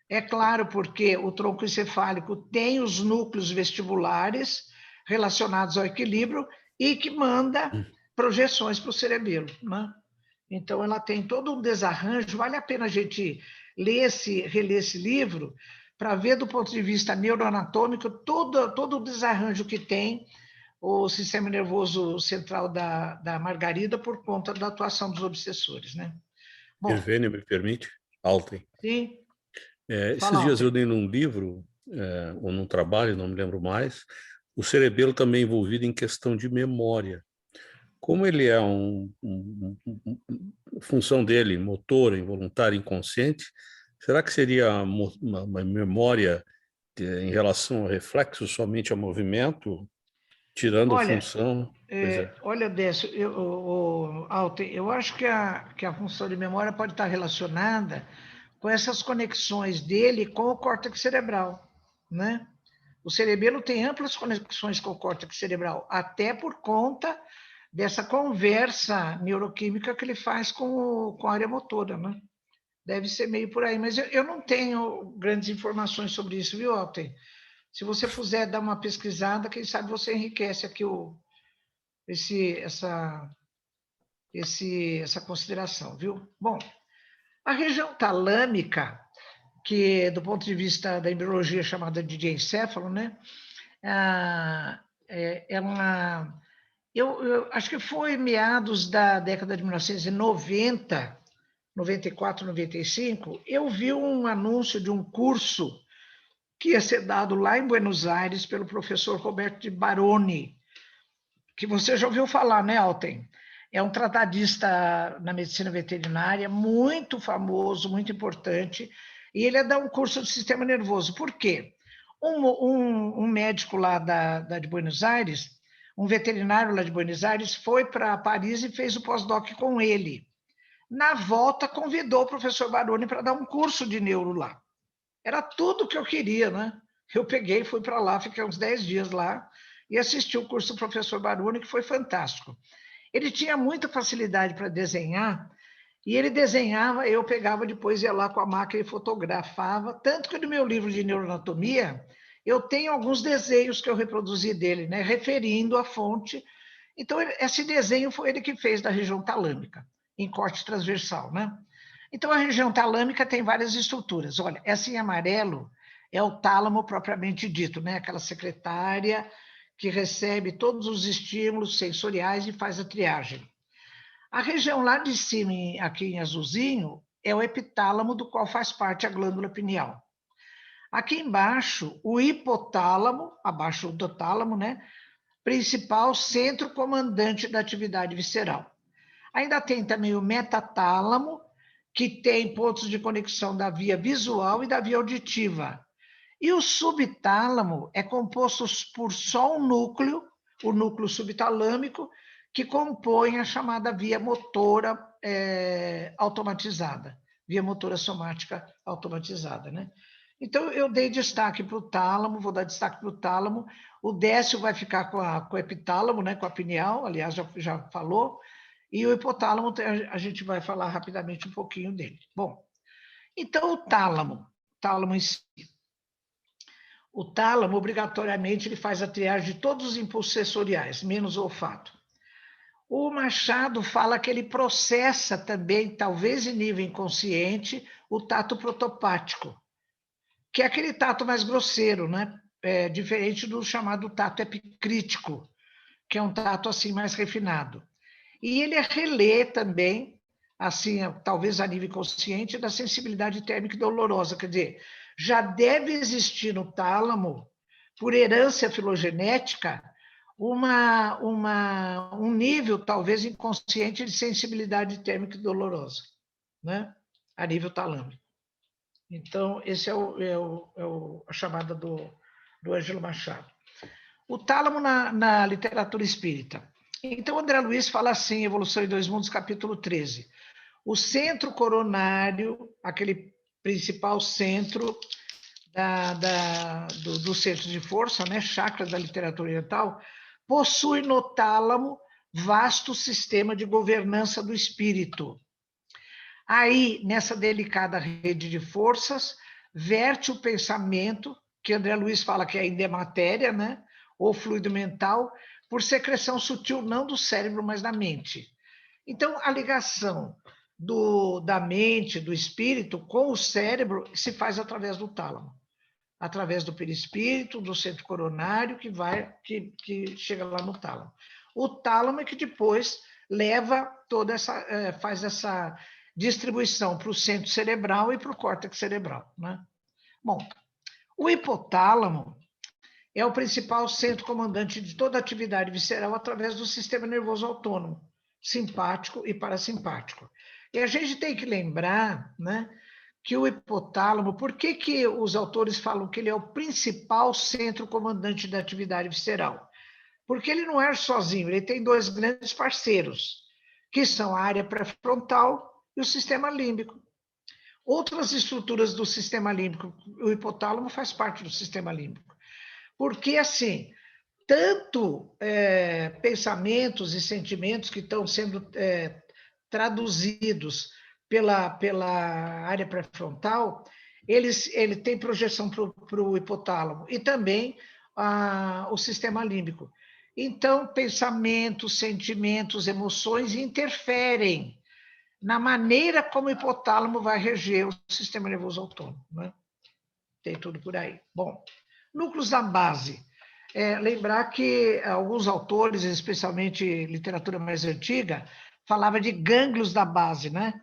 Speaker 3: É claro, porque o tronco encefálico tem os núcleos vestibulares relacionados ao equilíbrio e que manda projeções para o cerebelo, né? Então, ela tem todo um desarranjo. Vale a pena a gente reler esse livro para ver do ponto de vista neuroanatômico todo o desarranjo que tem o sistema nervoso central da Margarida por conta da atuação dos obsessores, né?
Speaker 7: Bom, Irvênia, me permite? Alten.
Speaker 3: Sim.
Speaker 7: Esses dias eu li num livro, ou num trabalho, não me lembro mais, o cerebelo também envolvido em questão de memória. como ele é função dele, motora, involuntária, inconsciente, será que seria uma memória em relação ao reflexo somente ao movimento, tirando a função?
Speaker 3: Olha, Décio, Alten, eu acho que a função de memória pode estar relacionada com essas conexões dele com o córtex cerebral, né? O cerebelo tem amplas conexões com o córtex cerebral, até por conta dessa conversa neuroquímica que ele faz com a área motora, né? Deve ser meio por aí, mas eu não tenho grandes informações sobre isso, viu, Alten? Se você puder dar uma pesquisada, quem sabe você enriquece aqui essa consideração, viu? Bom, a região talâmica, que do ponto de vista da embriologia é chamada de diencéfalo, né? Eu acho que foi meados da década de 1990, 94, 95, eu vi um anúncio de um curso que ia ser dado lá em Buenos Aires pelo professor Roberto de Baroni, que você já ouviu falar, né, Alten? É um tratadista na medicina veterinária, muito famoso, muito importante, e ele ia dar um curso de sistema nervoso. Por quê? Um médico lá de Buenos Aires, um veterinário lá de Buenos Aires, foi para Paris e fez o pós-doc com ele. Na volta, convidou o professor Baroni para dar um curso de neuro lá. Era tudo que eu queria, né? Eu peguei, fui para lá, fiquei uns 10 dias lá e assisti o curso do professor Baroni, que foi fantástico. Ele tinha muita facilidade para desenhar, e ele desenhava, eu pegava depois, ia lá com a máquina e fotografava, tanto que no meu livro de neuroanatomia, eu tenho alguns desenhos que eu reproduzi dele, né, referindo a fonte. Então, esse desenho foi ele que fez da região talâmica, em corte transversal, né? Então, a região talâmica tem várias estruturas. Olha, essa em amarelo é o tálamo propriamente dito, né? Aquela secretária que recebe todos os estímulos sensoriais e faz a triagem. A região lá de cima, aqui em azulzinho, é o epitálamo, do qual faz parte a glândula pineal. Aqui embaixo, o hipotálamo, abaixo do tálamo, né? Principal centro comandante da atividade visceral. Ainda tem também o metatálamo, que tem pontos de conexão da via visual e da via auditiva. E o subtálamo é composto por só um núcleo, o núcleo subtalâmico, que compõe a chamada via motora automatizada, via motora somática automatizada, né? Então, eu dei destaque para o tálamo, vou dar destaque para o tálamo. O Décio vai ficar com o epitálamo, né, com a pineal, aliás, já falou. E o hipotálamo, a gente vai falar rapidamente um pouquinho dele. Bom, então o tálamo em si. O tálamo, obrigatoriamente, ele faz a triagem de todos os impulsos sensoriais, menos o olfato. O Machado fala que ele processa também, talvez em nível inconsciente, o tato protopático, que é aquele tato mais grosseiro, né? Diferente do chamado tato epicrítico, que é um tato assim mais refinado. E ele relê também, assim, talvez a nível consciente, da sensibilidade térmica e dolorosa. Quer dizer, já deve existir no tálamo, por herança filogenética, um nível, talvez inconsciente, de sensibilidade térmica e dolorosa, né? A nível talâmico. Então, esse é a chamada do Ângelo Machado. O tálamo na literatura espírita. Então, André Luiz fala assim, Evolução em Dois Mundos, capítulo 13. O centro coronário, aquele principal centro do centro de força, né, chakra da literatura oriental, possui no tálamo vasto sistema de governança do espírito. Aí, nessa delicada rede de forças, verte o pensamento, que André Luiz fala que ainda é matéria, né, ou fluido mental, por secreção sutil, não do cérebro, mas da mente. Então, a ligação da mente, do espírito, com o cérebro, se faz através do tálamo, através do perispírito, do centro coronário, que chega lá no tálamo. O tálamo é que depois leva faz essa distribuição para o centro cerebral e para o córtex cerebral, né? Bom, o hipotálamo, é o principal centro comandante de toda a atividade visceral através do sistema nervoso autônomo, simpático e parasimpático. E a gente tem que lembrar, né, que o hipotálamo, por que os autores falam que ele é o principal centro comandante da atividade visceral? Porque ele não é sozinho, ele tem dois grandes parceiros, que são a área pré-frontal e o sistema límbico. Outras estruturas do sistema límbico, o hipotálamo faz parte do sistema límbico. Porque, assim, tanto pensamentos e sentimentos que estão sendo traduzidos pela área pré-frontal, ele tem projeção para o hipotálamo e também o sistema límbico. Então, pensamentos, sentimentos, emoções interferem na maneira como o hipotálamo vai reger o sistema nervoso autônomo, né? Tem tudo por aí. Bom, núcleos da base. Lembrar que alguns autores, especialmente literatura mais antiga, falava de gânglios da base, né?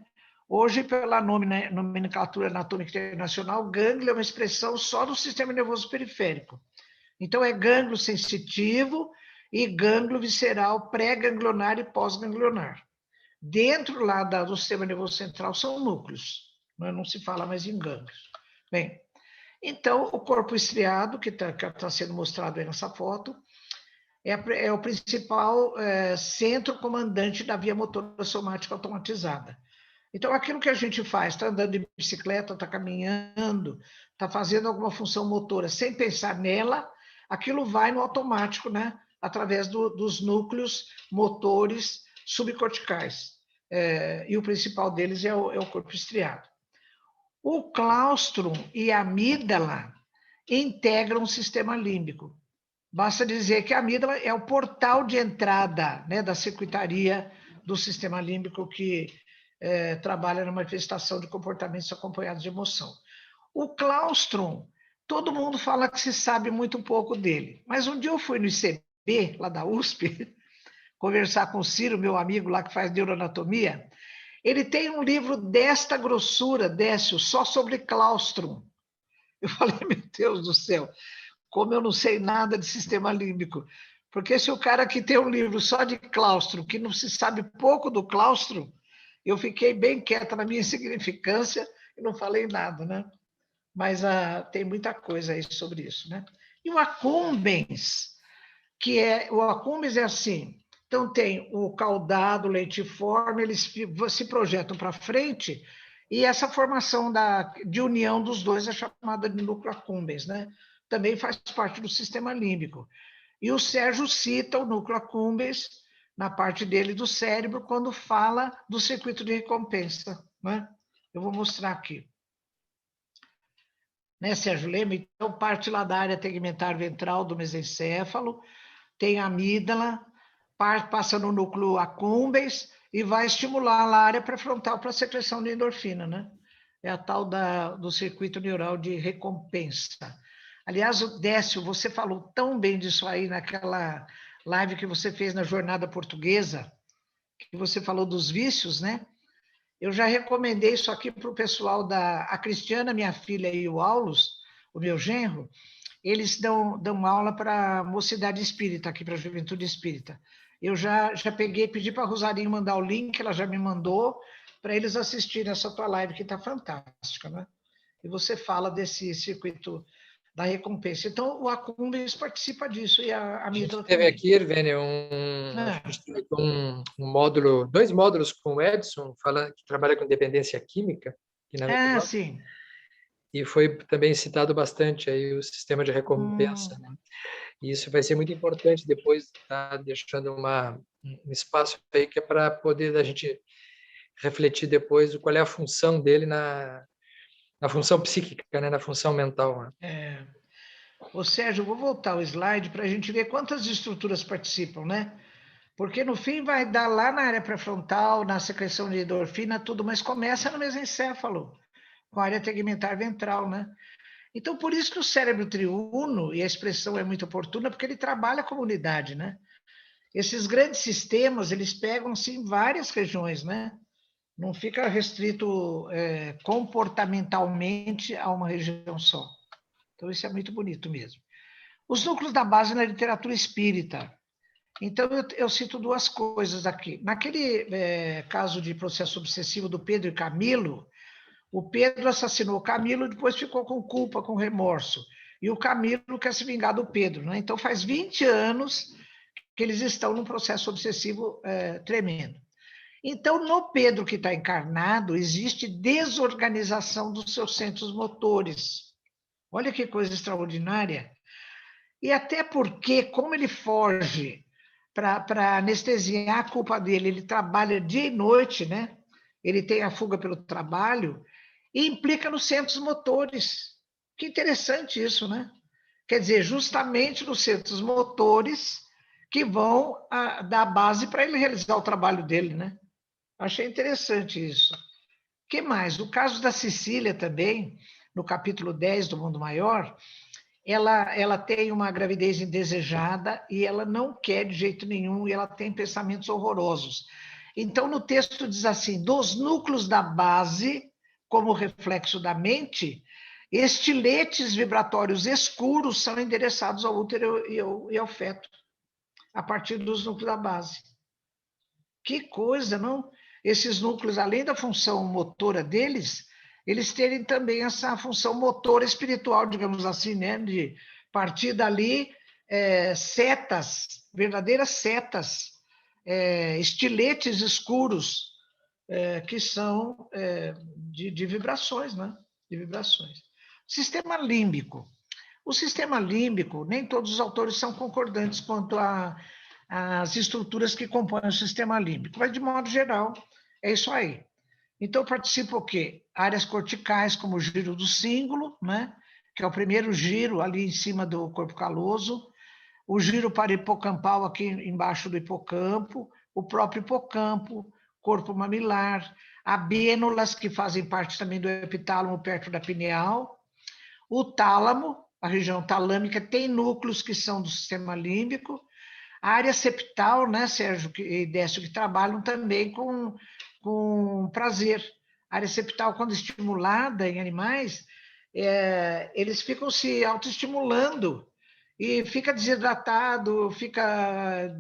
Speaker 3: Hoje, pela nomenclatura anatômica internacional, gânglio é uma expressão só do sistema nervoso periférico. Então, é gânglio sensitivo e gânglio visceral pré-ganglionar e pós-ganglionar. Dentro lá do sistema nervoso central são núcleos, não se fala mais em gânglios. Bem, então, o corpo estriado, que está sendo mostrado aí nessa foto, é o principal centro comandante da via motora somática automatizada. Então, aquilo que a gente faz, está andando de bicicleta, está caminhando, está fazendo alguma função motora sem pensar nela, aquilo vai no automático, né? Através dos núcleos motores subcorticais. E o principal deles é o corpo estriado. O claustro e a amígdala integram o sistema límbico. Basta dizer que a amígdala é o portal de entrada, né, da circuitaria do sistema límbico que trabalha na manifestação de comportamentos acompanhados de emoção. O claustro, todo mundo fala que se sabe muito pouco dele, mas um dia eu fui no ICB, lá da USP, conversar com o Ciro, meu amigo lá que faz neuroanatomia. Ele tem um livro desta grossura, Décio, só sobre claustro. Eu falei, meu Deus do céu, como eu não sei nada de sistema límbico. Porque se o cara que tem um livro só de claustro, que não se sabe pouco do claustro, eu fiquei bem quieta na minha insignificância e não falei nada, né? Mas tem muita coisa aí sobre isso, né? E o accumbens, o accumbens é assim, então tem o caudado, lentiforme, eles se projetam para frente, e essa formação de união dos dois é chamada de núcleo accumbens, né? Também faz parte do sistema límbico. E o Sérgio cita o núcleo accumbens na parte dele do cérebro quando fala do circuito de recompensa, né? Eu vou mostrar aqui. Né, Sérgio, lembra? Então, parte lá da área tegmentar ventral do mesencéfalo, tem a amígdala, passa no núcleo accumbens e vai estimular lá a área pré-frontal para a secreção de endorfina, né? É a tal do circuito neural de recompensa. Aliás, o Décio, você falou tão bem disso aí naquela live que você fez na Jornada Portuguesa, que você falou dos vícios, né? Eu já recomendei isso aqui para o pessoal a Cristiana, minha filha, e o Aulus, o meu genro, eles dão aula para a mocidade espírita, aqui para a juventude espírita. Eu já peguei, pedi para a Rosarinho mandar o link, ela já me mandou, para eles assistirem essa tua live, que está fantástica, né? E você fala desse circuito da recompensa. Então, o accumbens participa disso, e a amígdala
Speaker 1: teve
Speaker 3: também.
Speaker 1: aqui, Irvênia, um módulo, 2 módulos com o Edson, que trabalha com dependência química.
Speaker 3: Sim.
Speaker 1: E foi também citado bastante aí o sistema de recompensa, né? E isso vai ser muito importante depois, tá deixando um espaço aí que é para poder a gente refletir depois qual é a função dele na função psíquica, né? Na função mental. Né?
Speaker 3: Ô, Sérgio, vou voltar o slide para a gente ver quantas estruturas participam, né? Porque no fim vai dar lá na área pré-frontal, na secreção de endorfina, tudo, mas começa no mesencéfalo, com a área tegmentar ventral, né? Então, por isso que o cérebro triuno, e a expressão é muito oportuna, porque ele trabalha como unidade, né? Esses grandes sistemas, eles pegam, sim, várias regiões, né? Não fica restrito comportamentalmente a uma região só. Então, isso é muito bonito mesmo. Os núcleos da base na literatura espírita. Então, eu cito duas coisas aqui. Naquele caso de processo obsessivo do Pedro e Camilo, o Pedro assassinou o Camilo e depois ficou com culpa, com remorso. E o Camilo quer se vingar do Pedro, né? Então, faz 20 anos que eles estão num processo obsessivo tremendo. Então, no Pedro que está encarnado, existe desorganização dos seus centros motores. Olha que coisa extraordinária. E até porque, como ele foge para anestesiar a culpa dele, ele trabalha dia e noite, né? Ele tem a fuga pelo trabalho, e implica nos centros motores. Que interessante isso, né? Quer dizer, justamente nos centros motores que vão dar base para ele realizar o trabalho dele, né? Achei interessante isso. O que mais? O caso da Cecília também, no capítulo 10 do Mundo Maior, ela tem uma gravidez indesejada e ela não quer de jeito nenhum e ela tem pensamentos horrorosos. Então, no texto diz assim, dos núcleos da base, como reflexo da mente, estiletes vibratórios escuros são endereçados ao útero e ao feto, a partir dos núcleos da base. Que coisa, não? Esses núcleos, além da função motora deles, eles terem também essa função motora espiritual, digamos assim, né? De partir dali setas, verdadeiras setas, estiletes escuros, que são de vibrações, né? De vibrações. Sistema límbico. O sistema límbico, nem todos os autores são concordantes quanto às estruturas que compõem o sistema límbico, mas, de modo geral, é isso aí. Então, participa o quê? Áreas corticais, como o giro do cíngulo, né? Que é o primeiro giro ali em cima do corpo caloso, o giro parahipocampal aqui embaixo do hipocampo, o próprio hipocampo, corpo mamilar, abênulas, que fazem parte também do epitálamo perto da pineal, o tálamo, a região talâmica, tem núcleos que são do sistema límbico, a área septal, né, Sérgio e Décio, que trabalham também com prazer. A área septal, quando estimulada em animais, eles ficam se autoestimulando e fica desidratado, fica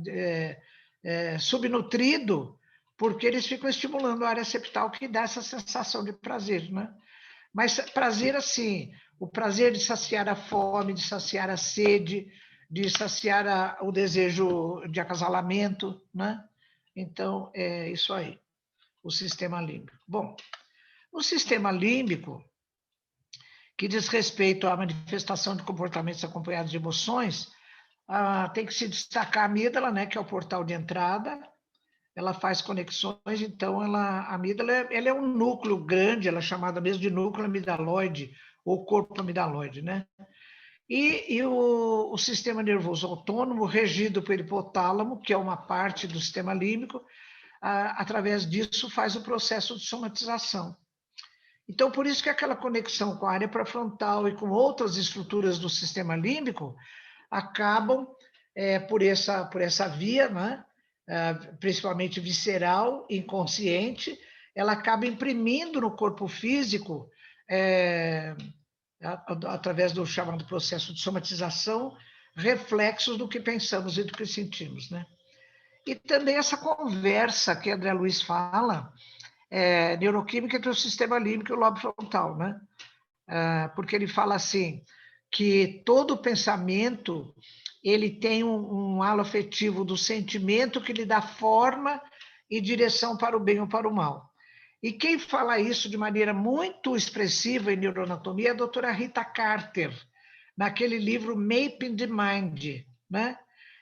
Speaker 3: subnutrido, porque eles ficam estimulando a área septal, que dá essa sensação de prazer, né? Mas prazer assim, o prazer de saciar a fome, de saciar a sede, de saciar o desejo de acasalamento, né? Então, é isso aí, o sistema límbico. Bom, o sistema límbico, que diz respeito à manifestação de comportamentos acompanhados de emoções, tem que se destacar a amígdala, né, que é o portal de entrada, ela faz conexões, então a amígdala ela é um núcleo grande, ela é chamada mesmo de núcleo amidaloide, ou corpo amidaloide, né? E o sistema nervoso autônomo, regido pelo hipotálamo, que é uma parte do sistema límbico, através disso faz o processo de somatização. Então, por isso que aquela conexão com a área pré-frontal e com outras estruturas do sistema límbico acabam por essa via, né? Principalmente visceral, inconsciente, ela acaba imprimindo no corpo físico, através do chamado processo de somatização, reflexos do que pensamos e do que sentimos, né? E também essa conversa que André Luiz fala, neuroquímica entre o sistema límbico e o lobo frontal, né? Porque ele fala assim, que todo pensamento ele tem um halo afetivo do sentimento que lhe dá forma e direção para o bem ou para o mal. E quem fala isso de maneira muito expressiva em neuroanatomia é a doutora Rita Carter, naquele livro Mapping the Mind, né?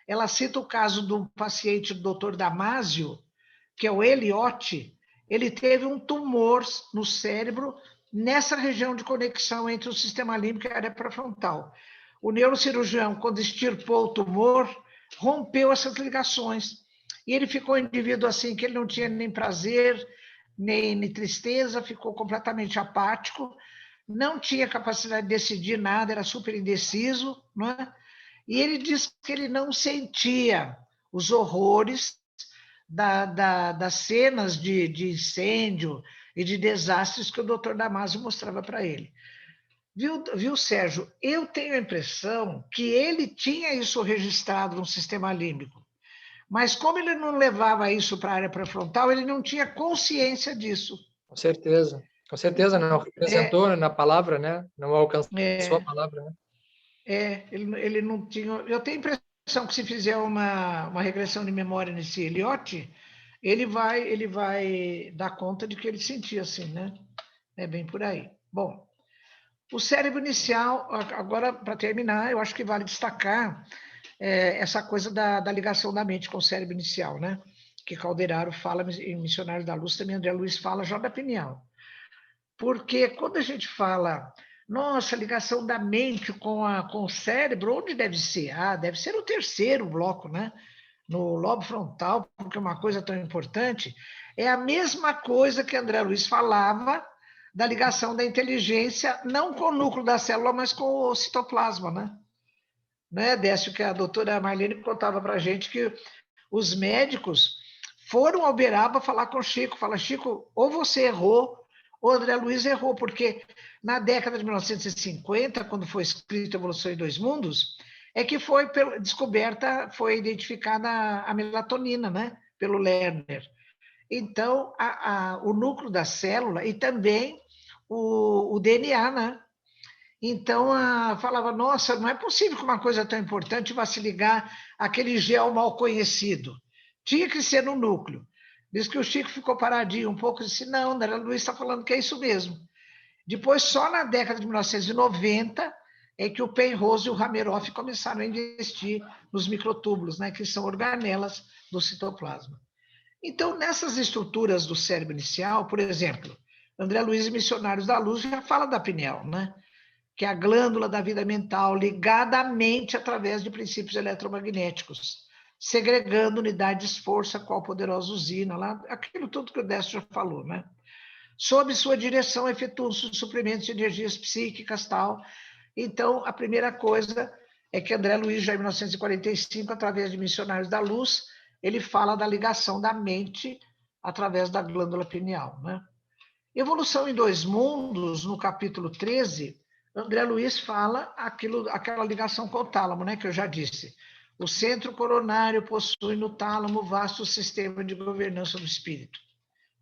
Speaker 3: Ela cita o caso do paciente do doutor Damasio, que é o Eliotti. Ele teve um tumor no cérebro nessa região de conexão entre o sistema límbico e a área pré-frontal. O neurocirurgião, quando extirpou o tumor, rompeu essas ligações. E ele ficou um indivíduo assim, que ele não tinha nem prazer, nem tristeza, ficou completamente apático, não tinha capacidade de decidir nada, era super indeciso, não é? E ele diz que ele não sentia os horrores das cenas de incêndio e de desastres que o doutor Damasio mostrava para ele. Viu, Sérgio? Eu tenho a impressão que ele tinha isso registrado no sistema límbico, mas como ele não levava isso para a área pré-frontal, ele não tinha consciência disso.
Speaker 1: Com certeza não representou na palavra, né? Não alcançou a palavra, né?
Speaker 3: Ele não tinha. Eu tenho a impressão que se fizer uma regressão de memória nesse Elliott, ele vai dar conta de que ele sentia assim, né? É bem por aí. Bom, o cérebro inicial, agora, para terminar, eu acho que vale destacar essa coisa da ligação da mente com o cérebro inicial, né? Que Calderaro fala em Missionários da Luz, também André Luiz fala já da pineal. Porque quando a gente fala, nossa, ligação da mente com o cérebro, onde deve ser? Deve ser o terceiro bloco, né? No lobo frontal, porque é uma coisa tão importante. É a mesma coisa que André Luiz falava da ligação da inteligência, não com o núcleo da célula, mas com o citoplasma, né? Décio, que a doutora Marlene contava para a gente que os médicos foram ao Uberaba falar com o Chico, fala, Chico, ou você errou, ou André Luiz errou, porque na década de 1950, quando foi escrito Evolução em Dois Mundos, é que foi descoberta, foi identificada a melatonina, né? Pelo Lerner. Então, o núcleo da célula e também o DNA, né? Então, falava, nossa, não é possível que uma coisa tão importante vá se ligar àquele gel mal conhecido. Tinha que ser no núcleo. Diz que o Chico ficou paradinho um pouco e disse, não, André Luiz está falando que é isso mesmo. Depois, só na década de 1990, é que o Penrose e o Hameroff começaram a investir nos microtúbulos, né, que são organelas do citoplasma. Então, nessas estruturas do cérebro inicial, por exemplo, André Luiz e Missionários da Luz já fala da pineal, né? Que é a glândula da vida mental ligada à mente através de princípios eletromagnéticos, segregando unidade de esforço, a qual poderosa usina, lá, aquilo tudo que o Décio já falou, né? Sob sua direção, efetuam suprimentos de energias psíquicas, tal. Então, a primeira coisa é que André Luiz, já em 1945, através de Missionários da Luz, ele fala da ligação da mente através da glândula pineal, né? Evolução em Dois Mundos, no capítulo 13, André Luiz fala aquela ligação com o tálamo, né, que eu já disse. O centro coronário possui no tálamo vasto sistema de governança do espírito.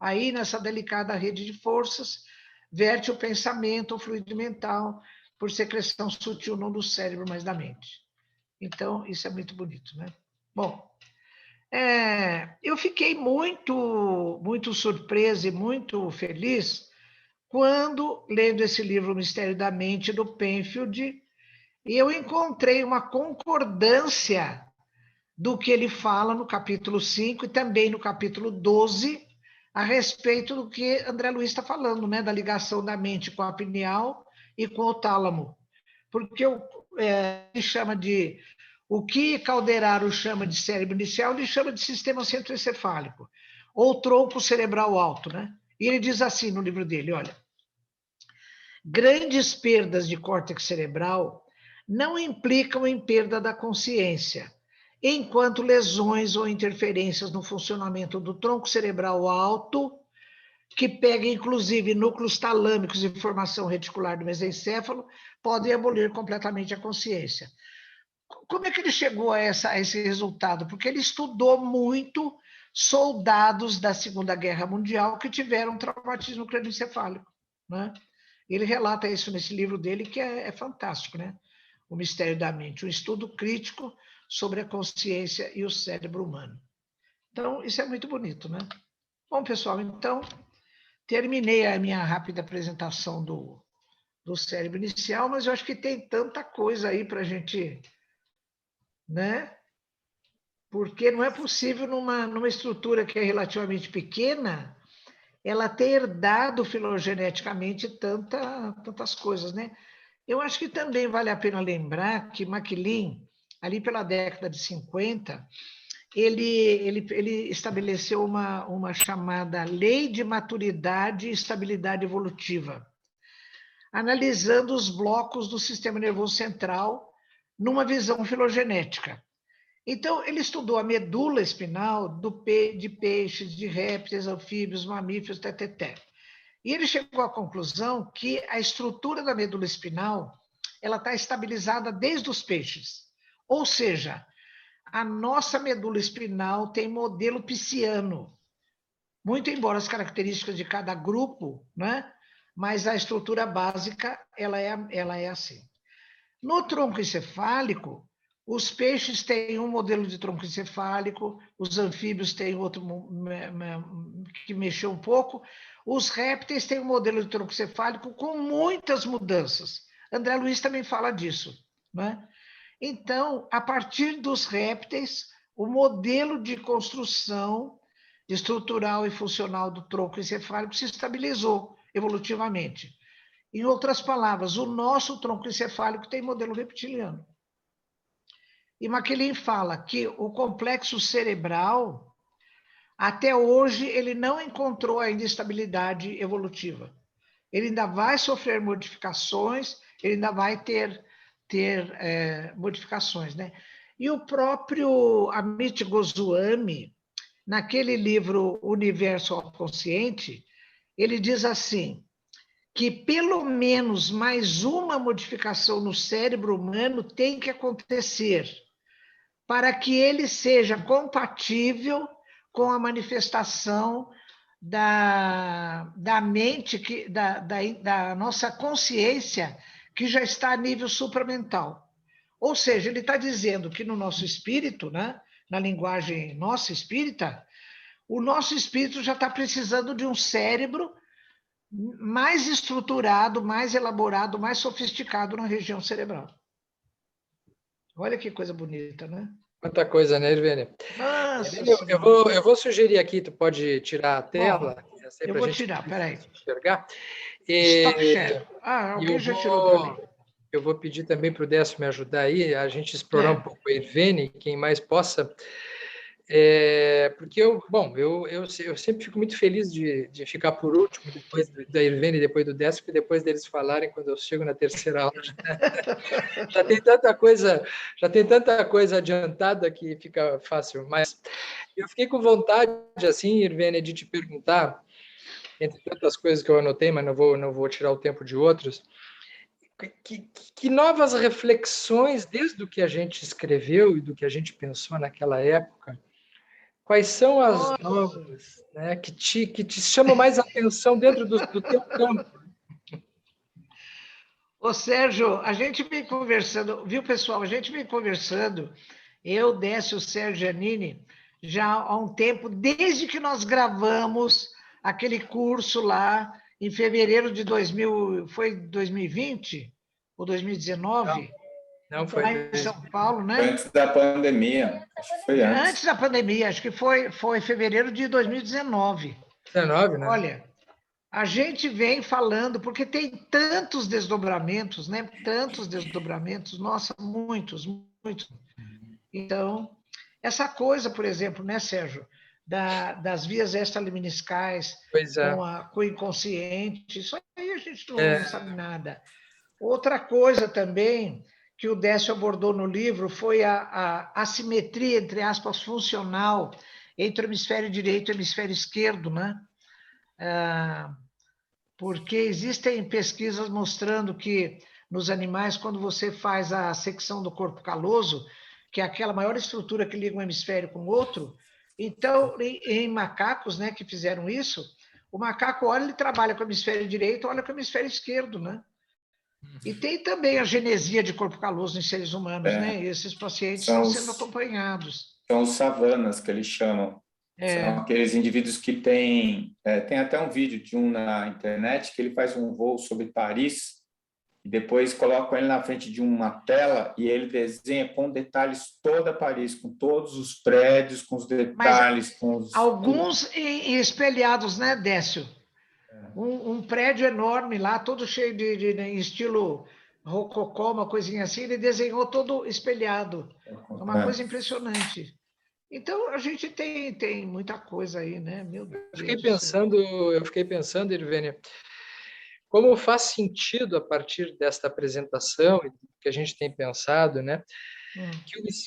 Speaker 3: Aí, nessa delicada rede de forças, verte o pensamento, o fluido mental, por secreção sutil não do cérebro, mas da mente. Então, isso é muito bonito, né? Bom, eu fiquei muito surpresa e muito feliz quando, lendo esse livro, O Mistério da Mente, do Penfield, eu encontrei uma concordância do que ele fala no capítulo 5 e também no capítulo 12, a respeito do que André Luiz está falando, né, da ligação da mente com a pineal e com o tálamo. Porque ele chama de... O que Calderaro chama de cérebro inicial, ele chama de sistema centroencefálico, ou tronco cerebral alto, né? E ele diz assim no livro dele, olha, grandes perdas de córtex cerebral não implicam em perda da consciência, enquanto lesões ou interferências no funcionamento do tronco cerebral alto, que pega inclusive núcleos talâmicos e formação reticular do mesencéfalo, podem abolir completamente a consciência. Como é que ele chegou a esse resultado? Porque ele estudou muito soldados da Segunda Guerra Mundial que tiveram traumatismo crânioencefálico, né? Ele relata isso nesse livro dele, que é fantástico, né? O Mistério da Mente, um estudo crítico sobre a consciência e o cérebro humano. Então, isso é muito bonito, né? Bom, pessoal, então, terminei a minha rápida apresentação do cérebro inicial, mas eu acho que tem tanta coisa aí para a gente... né? Porque não é possível numa estrutura que é relativamente pequena, ela ter herdado filogeneticamente tantas coisas, né? Eu acho que também vale a pena lembrar que MacLean, ali pela década de 50, ele estabeleceu uma chamada Lei de Maturidade e Estabilidade Evolutiva, analisando os blocos do sistema nervoso central numa visão filogenética. Então, ele estudou a medula espinal de peixes, de répteis, anfíbios, mamíferos, E ele chegou à conclusão que a estrutura da medula espinal ela está estabilizada desde os peixes. Ou seja, a nossa medula espinal tem modelo pisciano. Muito embora as características de cada grupo, né? Mas a estrutura básica ela é assim. No tronco encefálico, os peixes têm um modelo de tronco encefálico, os anfíbios têm outro que mexeu um pouco, os répteis têm um modelo de tronco encefálico com muitas mudanças. André Luiz também fala disso, né? Então, a partir dos répteis, o modelo de construção estrutural e funcional do tronco encefálico se estabilizou evolutivamente. Em outras palavras, o nosso tronco encefálico tem modelo reptiliano. E MacLean fala que o complexo cerebral, até hoje, ele não encontrou ainda estabilidade evolutiva. Ele ainda vai sofrer modificações, ele ainda vai ter modificações, né? E o próprio Amit Goswami, naquele livro Universo ao Consciente, ele diz assim, que pelo menos mais uma modificação no cérebro humano tem que acontecer para que ele seja compatível com a manifestação da mente, da nossa consciência, que já está a nível supramental. Ou seja, ele está dizendo que no nosso espírito, né, na linguagem nossa espírita, o nosso espírito já está precisando de um cérebro mais estruturado, mais elaborado, mais sofisticado na região cerebral. Olha que coisa bonita, né?
Speaker 1: Quanta coisa, né, Irvênia?
Speaker 3: Nossa,
Speaker 1: eu vou sugerir aqui, tu pode tirar a tela.
Speaker 3: Bom, eu vou tirar, peraí.
Speaker 1: Enxergar.
Speaker 3: Stop share. Alguém já tirou para mim.
Speaker 1: Eu vou pedir também para o Décio me ajudar aí, a gente explorar um pouco a Irvênia, quem mais possa. Porque eu sempre fico muito feliz de ficar por último, depois da Irvênia e depois do Décio, porque depois deles falarem, quando eu chego na terceira aula, já tem tanta coisa adiantada que fica fácil. Mas eu fiquei com vontade, assim, Irvênia, de te perguntar, entre tantas coisas que eu anotei, mas não vou tirar o tempo de outros, que novas reflexões, desde o que a gente escreveu e do que a gente pensou naquela época, quais são as novas, né, que te chamam mais atenção dentro do teu campo?
Speaker 3: Ô, Sérgio, a gente vem conversando, viu, pessoal? A gente vem conversando, eu, Décio, Sérgio e Janine, já há um tempo, desde que nós gravamos aquele curso lá em fevereiro de 2020 ou 2019?
Speaker 1: Não foi.
Speaker 3: Lá em São Paulo, né?
Speaker 4: Antes da pandemia. Acho que foi antes.
Speaker 3: Antes da pandemia, acho que foi fevereiro de 2019.
Speaker 1: 19, né?
Speaker 3: Olha, a gente vem falando, porque tem tantos desdobramentos, né? Tantos desdobramentos, nossa, muitos. Então, essa coisa, por exemplo, né, Sérgio, das vias extraliminiscais com o inconsciente, isso aí a gente não sabe nada. Outra coisa também que o Décio abordou no livro foi a assimetria, entre aspas, funcional entre o hemisfério direito e o hemisfério esquerdo, né? Porque existem pesquisas mostrando que nos animais, quando você faz a secção do corpo caloso, que é aquela maior estrutura que liga um hemisfério com o outro, então, em macacos, né, que fizeram isso, o macaco, olha, ele trabalha com o hemisfério direito, olha com o hemisfério esquerdo, né? E tem também a genesia de corpo caloso em seres humanos, né? E esses pacientes estão sendo acompanhados.
Speaker 4: São os savanas, que eles chamam. São aqueles indivíduos que têm... tem até um vídeo de um na internet que ele faz um voo sobre Paris e depois colocam ele na frente de uma tela e ele desenha com detalhes toda Paris, com todos os prédios, com os detalhes.
Speaker 3: Alguns espelhados, né, Décio? Um prédio enorme lá, todo cheio de estilo rococó, uma coisinha assim, ele desenhou todo espelhado. É uma coisa impressionante. Então, a gente tem muita coisa aí, né? Meu Deus.
Speaker 1: Eu fiquei pensando, Irvênia, como faz sentido, a partir desta apresentação e do que a gente tem pensado, né?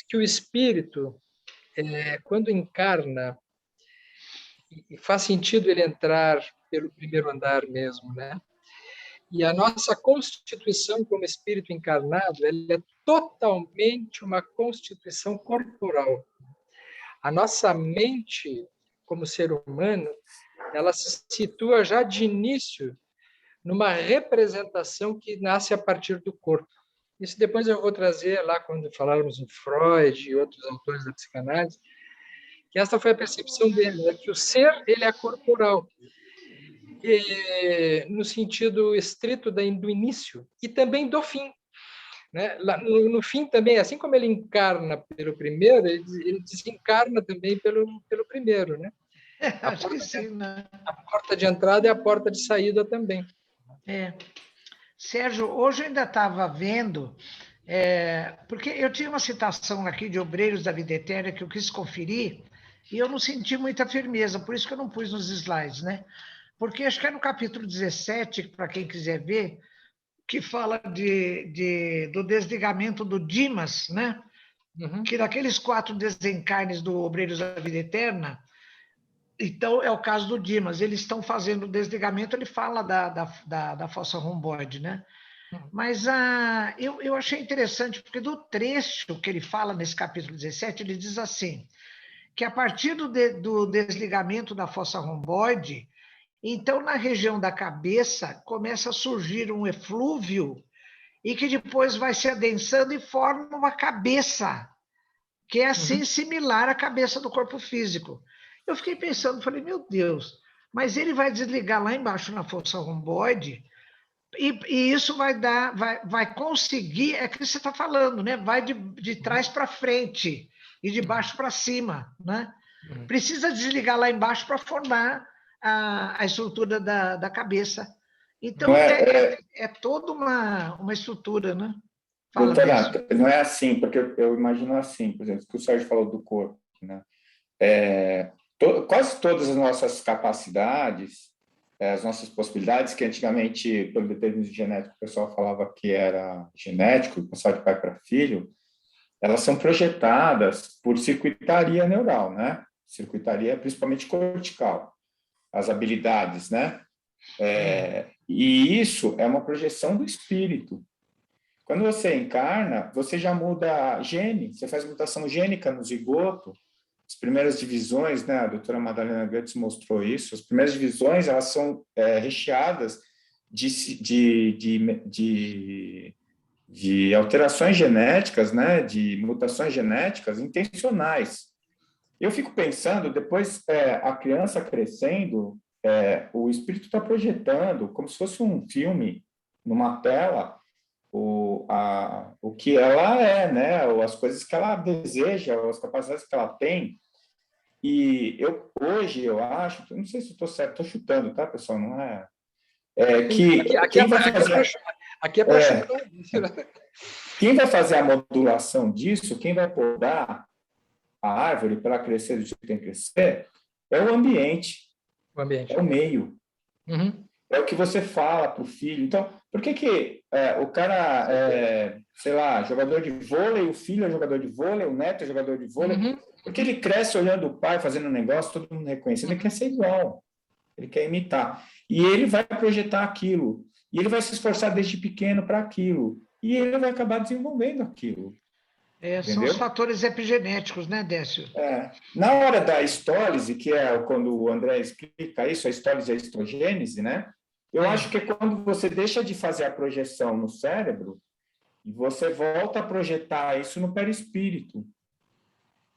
Speaker 1: Que o espírito, quando encarna, faz sentido ele entrar pelo primeiro andar mesmo, né? E a nossa constituição como espírito encarnado, ela é totalmente uma constituição corporal. A nossa mente, como ser humano, ela se situa já de início numa representação que nasce a partir do corpo. Isso depois eu vou trazer lá quando falarmos em Freud e outros autores da psicanálise, que essa foi a percepção dele, né? Que o ser ele é corporal, no sentido estrito do início e também do fim. Né? No fim também, assim como ele encarna pelo primeiro, ele desencarna também pelo primeiro. Né?
Speaker 3: Acho que sim, né?
Speaker 1: A porta de entrada e a porta de saída também.
Speaker 3: Sérgio, hoje eu ainda estava vendo, porque eu tinha uma citação aqui de Obreiros da Vida Eterna que eu quis conferir e eu não senti muita firmeza, por isso que eu não pus nos slides, né? Porque acho que é no capítulo 17, para quem quiser ver, que fala do desligamento do Dimas, né? Uhum. Que daqueles 4 desencarnes do Obreiros da Vida Eterna, então é o caso do Dimas, eles estão fazendo o desligamento, ele fala da fossa romboide, né? Uhum. Mas eu achei interessante, porque do trecho que ele fala nesse capítulo 17, ele diz assim, que a partir do desligamento da fossa romboide, então, na região da cabeça, começa a surgir um eflúvio e que depois vai se adensando e forma uma cabeça, que é assim similar à cabeça do corpo físico. Eu fiquei pensando, falei, meu Deus, mas ele vai desligar lá embaixo na fossa romboide e isso vai conseguir, é que você está falando, né? Vai de trás para frente e de baixo para cima, né? Precisa desligar lá embaixo para formar a estrutura da cabeça. Então, é toda uma estrutura, né?
Speaker 4: Fala, doutora, não é assim, porque eu imagino assim, por exemplo, que o Sérgio falou do corpo, né? Quase todas as nossas capacidades, as nossas possibilidades, que antigamente, pelo determinismo genético, o pessoal falava que era genético, passava de pai para filho, elas são projetadas por circuitaria neural, né? Circuitaria principalmente cortical. As habilidades, né? E isso é uma projeção do espírito. Quando você encarna, você já muda gene, você faz mutação gênica no zigoto. As primeiras divisões, né? A doutora Madalena Goetz mostrou isso. As primeiras divisões, elas são recheadas de alterações genéticas, né? De mutações genéticas intencionais. Eu fico pensando, depois a criança crescendo, o espírito está projetando, como se fosse um filme, numa tela, o que ela é, né? Ou as coisas que ela deseja, ou as capacidades que ela tem. E hoje eu acho, não sei se estou certo, estou chutando, tá, pessoal? Não é.
Speaker 1: Aqui é para chutar.
Speaker 4: Quem vai fazer a modulação disso, quem vai podar a árvore para crescer do jeito que tem que crescer, é o ambiente. É o meio.
Speaker 1: Uhum.
Speaker 4: É o que você fala para o filho. Então, por que o cara sei lá, jogador de vôlei, o filho é jogador de vôlei, o neto é jogador de vôlei?
Speaker 1: Uhum.
Speaker 4: Porque ele cresce olhando o pai fazendo um negócio, todo mundo reconhecendo, ele quer ser igual, ele quer imitar. E ele vai projetar aquilo. E ele vai se esforçar desde pequeno para aquilo. E ele vai acabar desenvolvendo aquilo.
Speaker 3: São os fatores epigenéticos, né, Décio?
Speaker 4: Na hora da histólise, que é quando o André explica isso, a histólise e a histogênese, né? Eu acho que é quando você deixa de fazer a projeção no cérebro e você volta a projetar isso no perispírito.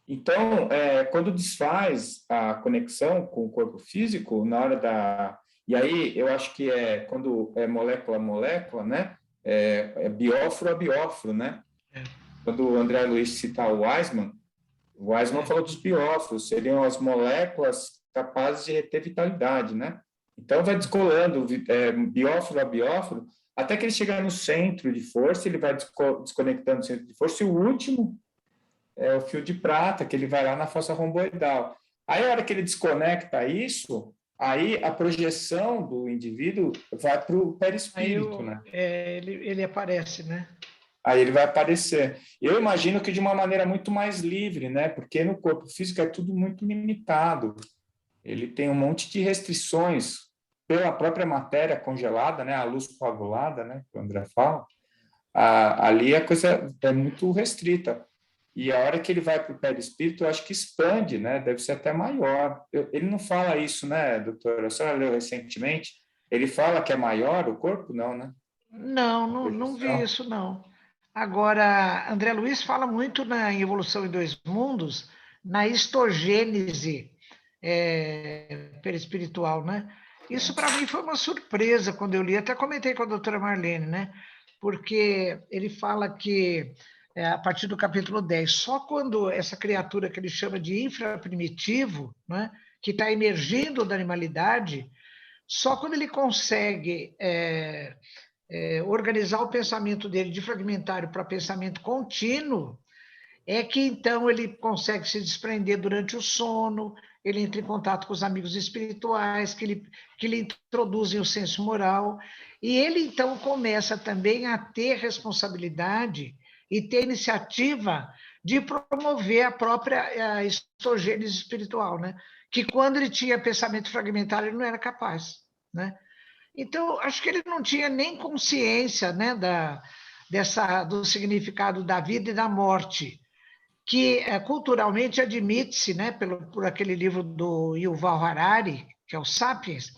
Speaker 4: Então, quando desfaz a conexão com o corpo físico, na hora da... E aí, eu acho que quando é molécula a molécula, né? Bióforo a bióforo, né? Quando o André Luiz cita o Weismann falou dos bióforos, seriam as moléculas capazes de reter vitalidade, né? Então, vai descolando bióforo a bióforo, até que ele chegar no centro de força, ele vai desconectando o centro de força, e o último é o fio de prata, que ele vai lá na fossa romboidal. Aí, a hora que ele desconecta isso, aí a projeção do indivíduo vai para o perispírito, né?
Speaker 3: Ele aparece, né?
Speaker 4: Aí ele vai aparecer. Eu imagino que de uma maneira muito mais livre, né? Porque no corpo físico é tudo muito limitado. Ele tem um monte de restrições pela própria matéria congelada, né, a luz coagulada, né, que o André fala, ali a coisa é muito restrita. E a hora que ele vai para o perispírito, eu acho que expande, né? Deve ser até maior. Ele não fala isso, né, doutora? A senhora leu recentemente? Ele fala que é maior o corpo? Não, né?
Speaker 3: Não vi isso, não. Agora, André Luiz fala muito em Evolução em Dois Mundos, na histogênese perispiritual, né? Isso, para mim, foi uma surpresa quando eu li. Até comentei com a doutora Marlene, né? Porque ele fala que, a partir do capítulo 10, só quando essa criatura que ele chama de infraprimitivo, né? Que está emergindo da animalidade, só quando ele consegue organizar o pensamento dele de fragmentário para pensamento contínuo, é que então ele consegue se desprender durante o sono, ele entra em contato com os amigos espirituais, que lhe introduzem o senso moral, e ele então começa também a ter responsabilidade e ter iniciativa de promover a própria histogênese espiritual, né? Que quando ele tinha pensamento fragmentário, ele não era capaz, né? Então, acho que ele não tinha nem consciência, né, do significado da vida e da morte, que culturalmente admite-se, né, por aquele livro do Yuval Harari, que é o Sapiens.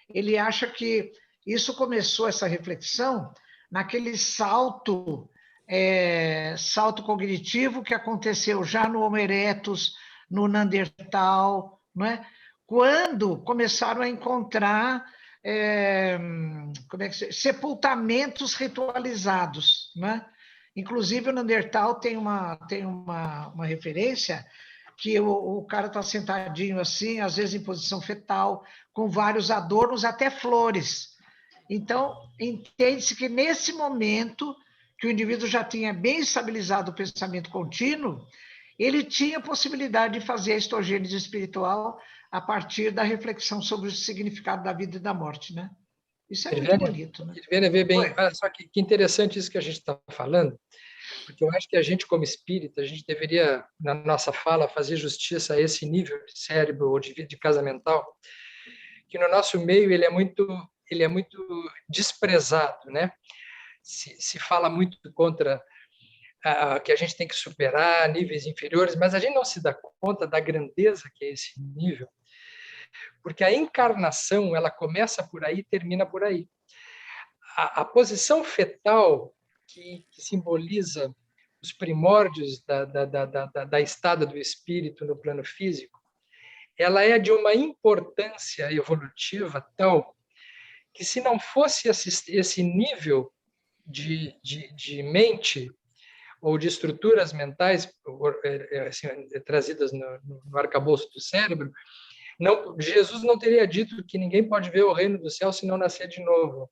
Speaker 3: Ele acha que isso começou, essa reflexão, naquele salto cognitivo que aconteceu já no Homo erectus, no Neandertal, não é? Quando começaram a encontrar sepultamentos ritualizados, né? Inclusive, o Neandertal tem uma referência que o cara está sentadinho assim, às vezes em posição fetal, com vários adornos, até flores. Então, entende-se que nesse momento que o indivíduo já tinha bem estabilizado o pensamento contínuo, ele tinha possibilidade de fazer a histogênese espiritual a partir da reflexão sobre o significado da vida e da morte, né? Isso é muito bonito, né?
Speaker 1: Vê bem, olha só que interessante isso que a gente está falando, porque eu acho que a gente, como espírita, a gente deveria, na nossa fala, fazer justiça a esse nível de cérebro ou de casa mental, que no nosso meio ele é muito desprezado, né? Se fala muito contra que a gente tem que superar níveis inferiores, mas a gente não se dá conta da grandeza que é esse nível, porque a encarnação ela começa por aí e termina por aí. A posição fetal que simboliza os primórdios da estada do espírito no plano físico, ela é de uma importância evolutiva tal que, se não fosse esse nível de mente ou de estruturas mentais assim, trazidas no arcabouço do cérebro, Jesus não teria dito que ninguém pode ver o reino do céu se não nascer de novo.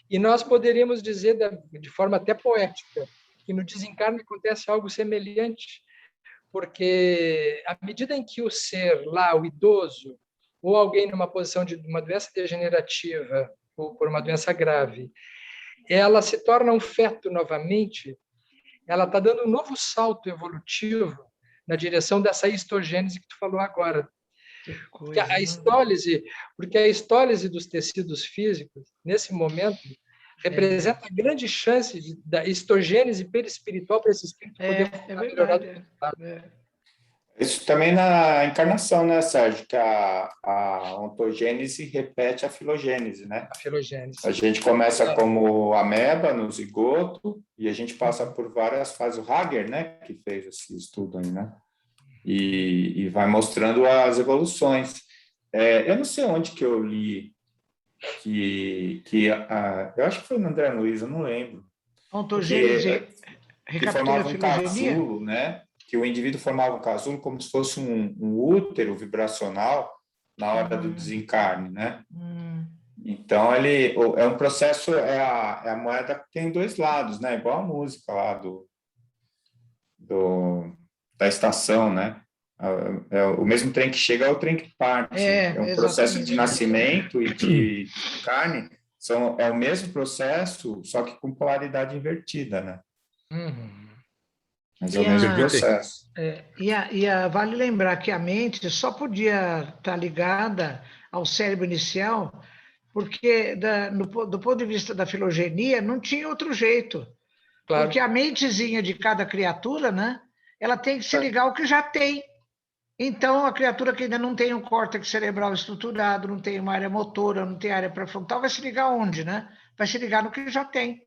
Speaker 1: E nós poderíamos dizer, de forma até poética, que no desencarne acontece algo semelhante, porque à medida em que o ser lá, o idoso, ou alguém numa posição de uma doença degenerativa, ou por uma doença grave, ela se torna um feto novamente, ela está dando um novo salto evolutivo na direção dessa histogênese que tu falou agora. Porque a histólise dos tecidos físicos, nesse momento, representa a grande chance da histogênese perispiritual para esse espírito poder melhorar.
Speaker 4: Isso também na encarnação, né, Sérgio? Que a ontogênese repete a filogênese, né?
Speaker 1: A filogênese.
Speaker 4: A gente começa como ameba, no zigoto, e a gente passa por várias fases. O Hager, né, que fez esse estudo aí, né? E vai mostrando as evoluções. Eu não sei onde que eu li eu acho que foi no André Luiz, eu não lembro.
Speaker 3: Ontogênese
Speaker 4: que formava um casulo, né? Que o indivíduo formava um casulo como se fosse um útero vibracional na hora do desencarne, né? Então, ele é um processo, é a moeda que tem dois lados, né? Igual a música lá da estação, né? É o mesmo trem que chega é o trem que parte. É um processo de nascimento e de carne. É o mesmo processo, só que com polaridade invertida, né? Mas é o mesmo processo.
Speaker 3: Vale lembrar que a mente só podia estar ligada ao cérebro inicial, porque do ponto de vista da filogenia não tinha outro jeito.
Speaker 1: Claro.
Speaker 3: Porque a mentezinha de cada criatura, né, ela tem que se ligar ao que já tem. Então, a criatura que ainda não tem um córtex cerebral estruturado, não tem uma área motora, não tem área pré-frontal, vai se ligar onde, né? Vai se ligar no que já tem.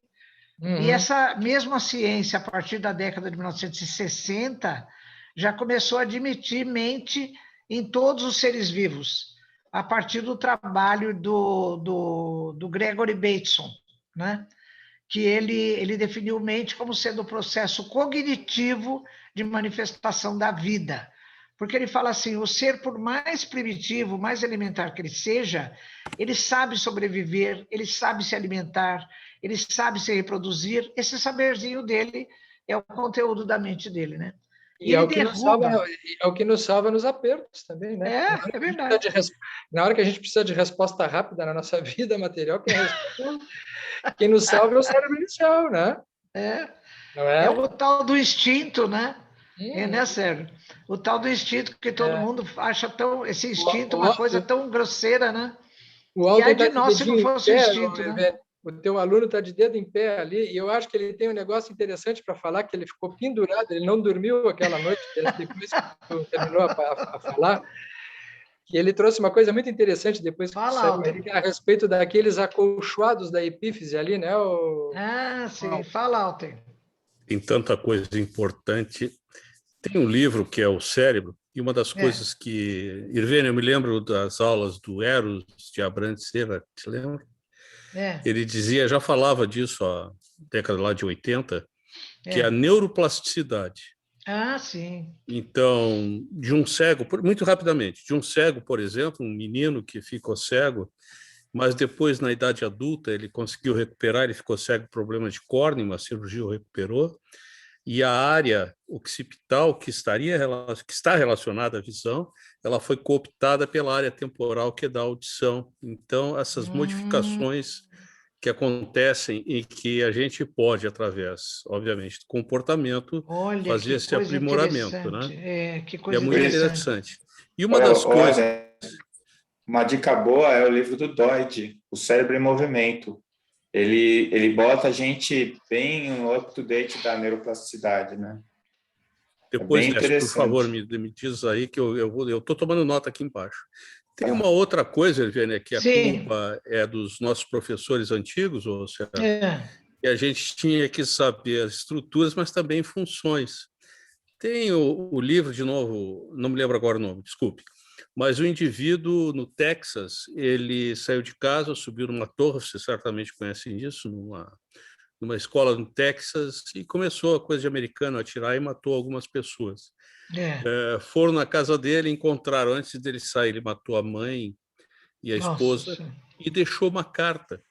Speaker 3: E essa mesma ciência, a partir da década de 1960, já começou a admitir mente em todos os seres vivos, a partir do trabalho do Gregory Bateson, né? Que ele definiu mente como sendo o processo cognitivo de manifestação da vida. Porque ele fala assim, o ser, por mais primitivo, mais elementar que ele seja, ele sabe sobreviver, ele sabe se alimentar, ele sabe se reproduzir. Esse saberzinho dele é o conteúdo da mente dele, né?
Speaker 1: E é o que nos salva nos apertos também, né?
Speaker 3: É verdade.
Speaker 1: Na hora que a gente precisa de resposta rápida na nossa vida material, quem nos salva é o cérebro inicial, né? Não é?
Speaker 3: É o tal do instinto, né? Né, Sérgio? O tal do instinto que todo mundo acha esse instinto uma coisa tão grosseira, né?
Speaker 1: E aí de
Speaker 3: nós se não fosse o instinto, né?
Speaker 1: O teu aluno está de dedo em pé ali, e eu acho que ele tem um negócio interessante para falar, que ele ficou pendurado, ele não dormiu aquela noite, depois que tu terminou a falar, que ele trouxe uma coisa muito interessante depois que a respeito daqueles acolchoados da epífise ali, né?
Speaker 3: Sim, fala, Alter.
Speaker 7: Tem tanta coisa importante. Tem um livro que é O Cérebro, e uma das coisas que... Irvênia, eu me lembro das aulas do Eros de Abrantes Seva, te lembra? Ele dizia, já falava disso a década lá de 80, que é a neuroplasticidade.
Speaker 3: Sim.
Speaker 7: Então, de um cego, muito rapidamente, de um cego, por exemplo, um menino que ficou cego, mas depois, na idade adulta, ele conseguiu recuperar, ele ficou cego por problema de córnea, uma cirurgia o recuperou, e a área occipital que está relacionada à visão, ela foi cooptada pela área temporal que é da audição. Então, essas modificações que acontecem e que a gente pode, através, obviamente, do comportamento, fazer esse aprimoramento, né?
Speaker 3: Que coisa
Speaker 7: muito interessante. E uma das coisas...
Speaker 4: Uma dica boa é o livro do Doide, O Cérebro em Movimento. Ele bota a gente bem no up-to-date da neuroplasticidade, né?
Speaker 7: Depois, por favor, me diz aí que eu estou tomando nota aqui embaixo. Tem uma outra coisa, Eugênia, que a culpa é dos nossos professores antigos, ou seja, que a gente tinha que saber as estruturas, mas também funções. Tem o livro, de novo, não me lembro agora o nome, desculpe, mas o indivíduo no Texas, ele saiu de casa, subiu numa torre, vocês certamente conhecem isso, numa escola no Texas, e começou a coisa de americano, atirar e matou algumas pessoas. Foram na casa dele, encontraram, antes dele sair, ele matou a mãe e a esposa e deixou uma carta.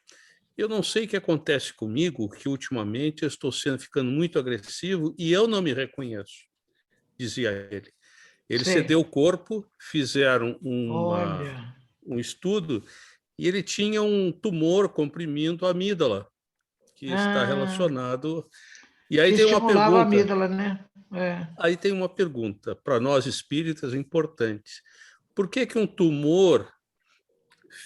Speaker 7: Eu não sei o que acontece comigo, que ultimamente eu estou ficando muito agressivo e eu não me reconheço, dizia ele. Ele cedeu o corpo, fizeram um estudo e ele tinha um tumor comprimindo a amígdala, que está relacionado... E aí tem uma pergunta.
Speaker 3: A amígdala, né?
Speaker 7: Aí tem uma pergunta para nós espíritas importante. Por que um tumor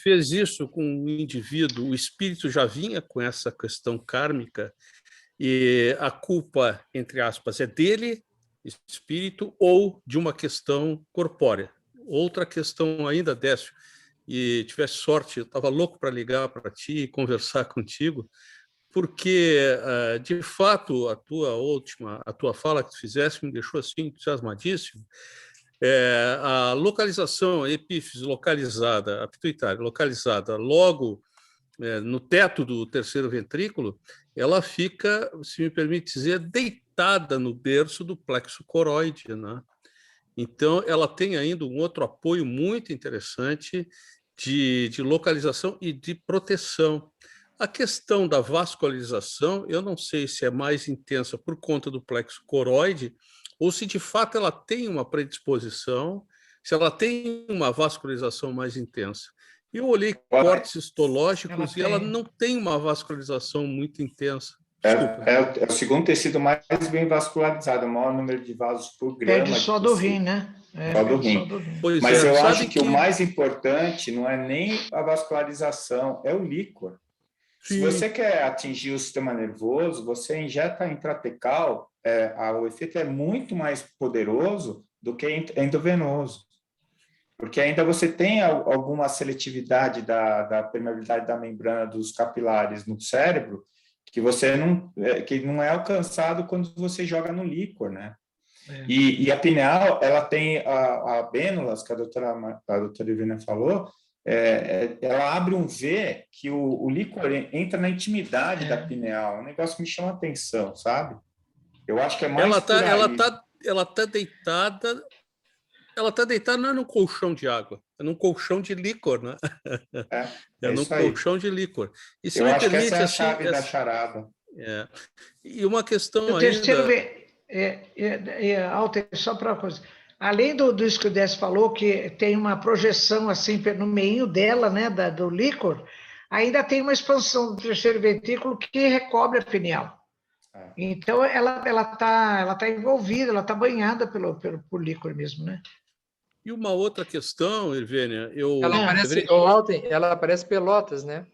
Speaker 7: fez isso com um indivíduo? O espírito já vinha com essa questão kármica e a culpa, entre aspas, é dele, espírito, ou de uma questão corpórea? Outra questão ainda, Décio, e tivesse sorte, eu estava louco para ligar para ti e conversar contigo, porque, de fato, a tua fala que tu fizeste me deixou assim entusiasmadíssimo. A localização, a epífise localizada, a pituitária localizada logo no teto do terceiro ventrículo, ela fica, se me permite dizer, deitada no berço do plexo coroide, né? Então, ela tem ainda um outro apoio muito interessante de localização e de proteção. A questão da vascularização, eu não sei se é mais intensa por conta do plexo coroide ou se, de fato, ela tem uma predisposição, se ela tem uma vascularização mais intensa. Eu olhei cortes histológicos e ela não tem uma vascularização muito intensa.
Speaker 4: É o segundo tecido mais bem vascularizado, o maior número de vasos por grama.
Speaker 3: Perde só do rim, né?
Speaker 4: Só do rim.
Speaker 7: Pois
Speaker 4: Mas eu acho
Speaker 7: que
Speaker 4: o mais importante não é nem a vascularização, é o líquor.
Speaker 7: Sim.
Speaker 4: Se você quer atingir o sistema nervoso, você injeta intratecal, o efeito é muito mais poderoso do que endovenoso. Porque ainda você tem alguma seletividade da permeabilidade da membrana dos capilares no cérebro que não é alcançado quando você joga no líquor, né? E a pineal, ela tem a bênulas, que a doutora Ivina falou, ela abre um V que o líquor entra na intimidade da pineal. É um negócio que me chama a atenção, sabe? Eu acho que é mais
Speaker 7: ela tá deitada. Ela está deitada não é num colchão de água, é num colchão de líquor, né? É num colchão de líquor. E se
Speaker 4: eu
Speaker 7: me
Speaker 4: acho
Speaker 7: permite,
Speaker 4: que essa é a chave da charada.
Speaker 7: E uma questão
Speaker 3: o terceiro Alter, só para uma coisa. Além disso que o Décio falou, que tem uma projeção assim no meio dela, né, do líquor, ainda tem uma expansão do terceiro ventrículo que recobre a pineal. Então, ela tá envolvida, ela está banhada por líquor mesmo, né?
Speaker 7: E uma outra questão, Irvênia,
Speaker 1: ela parece Pelotas, né?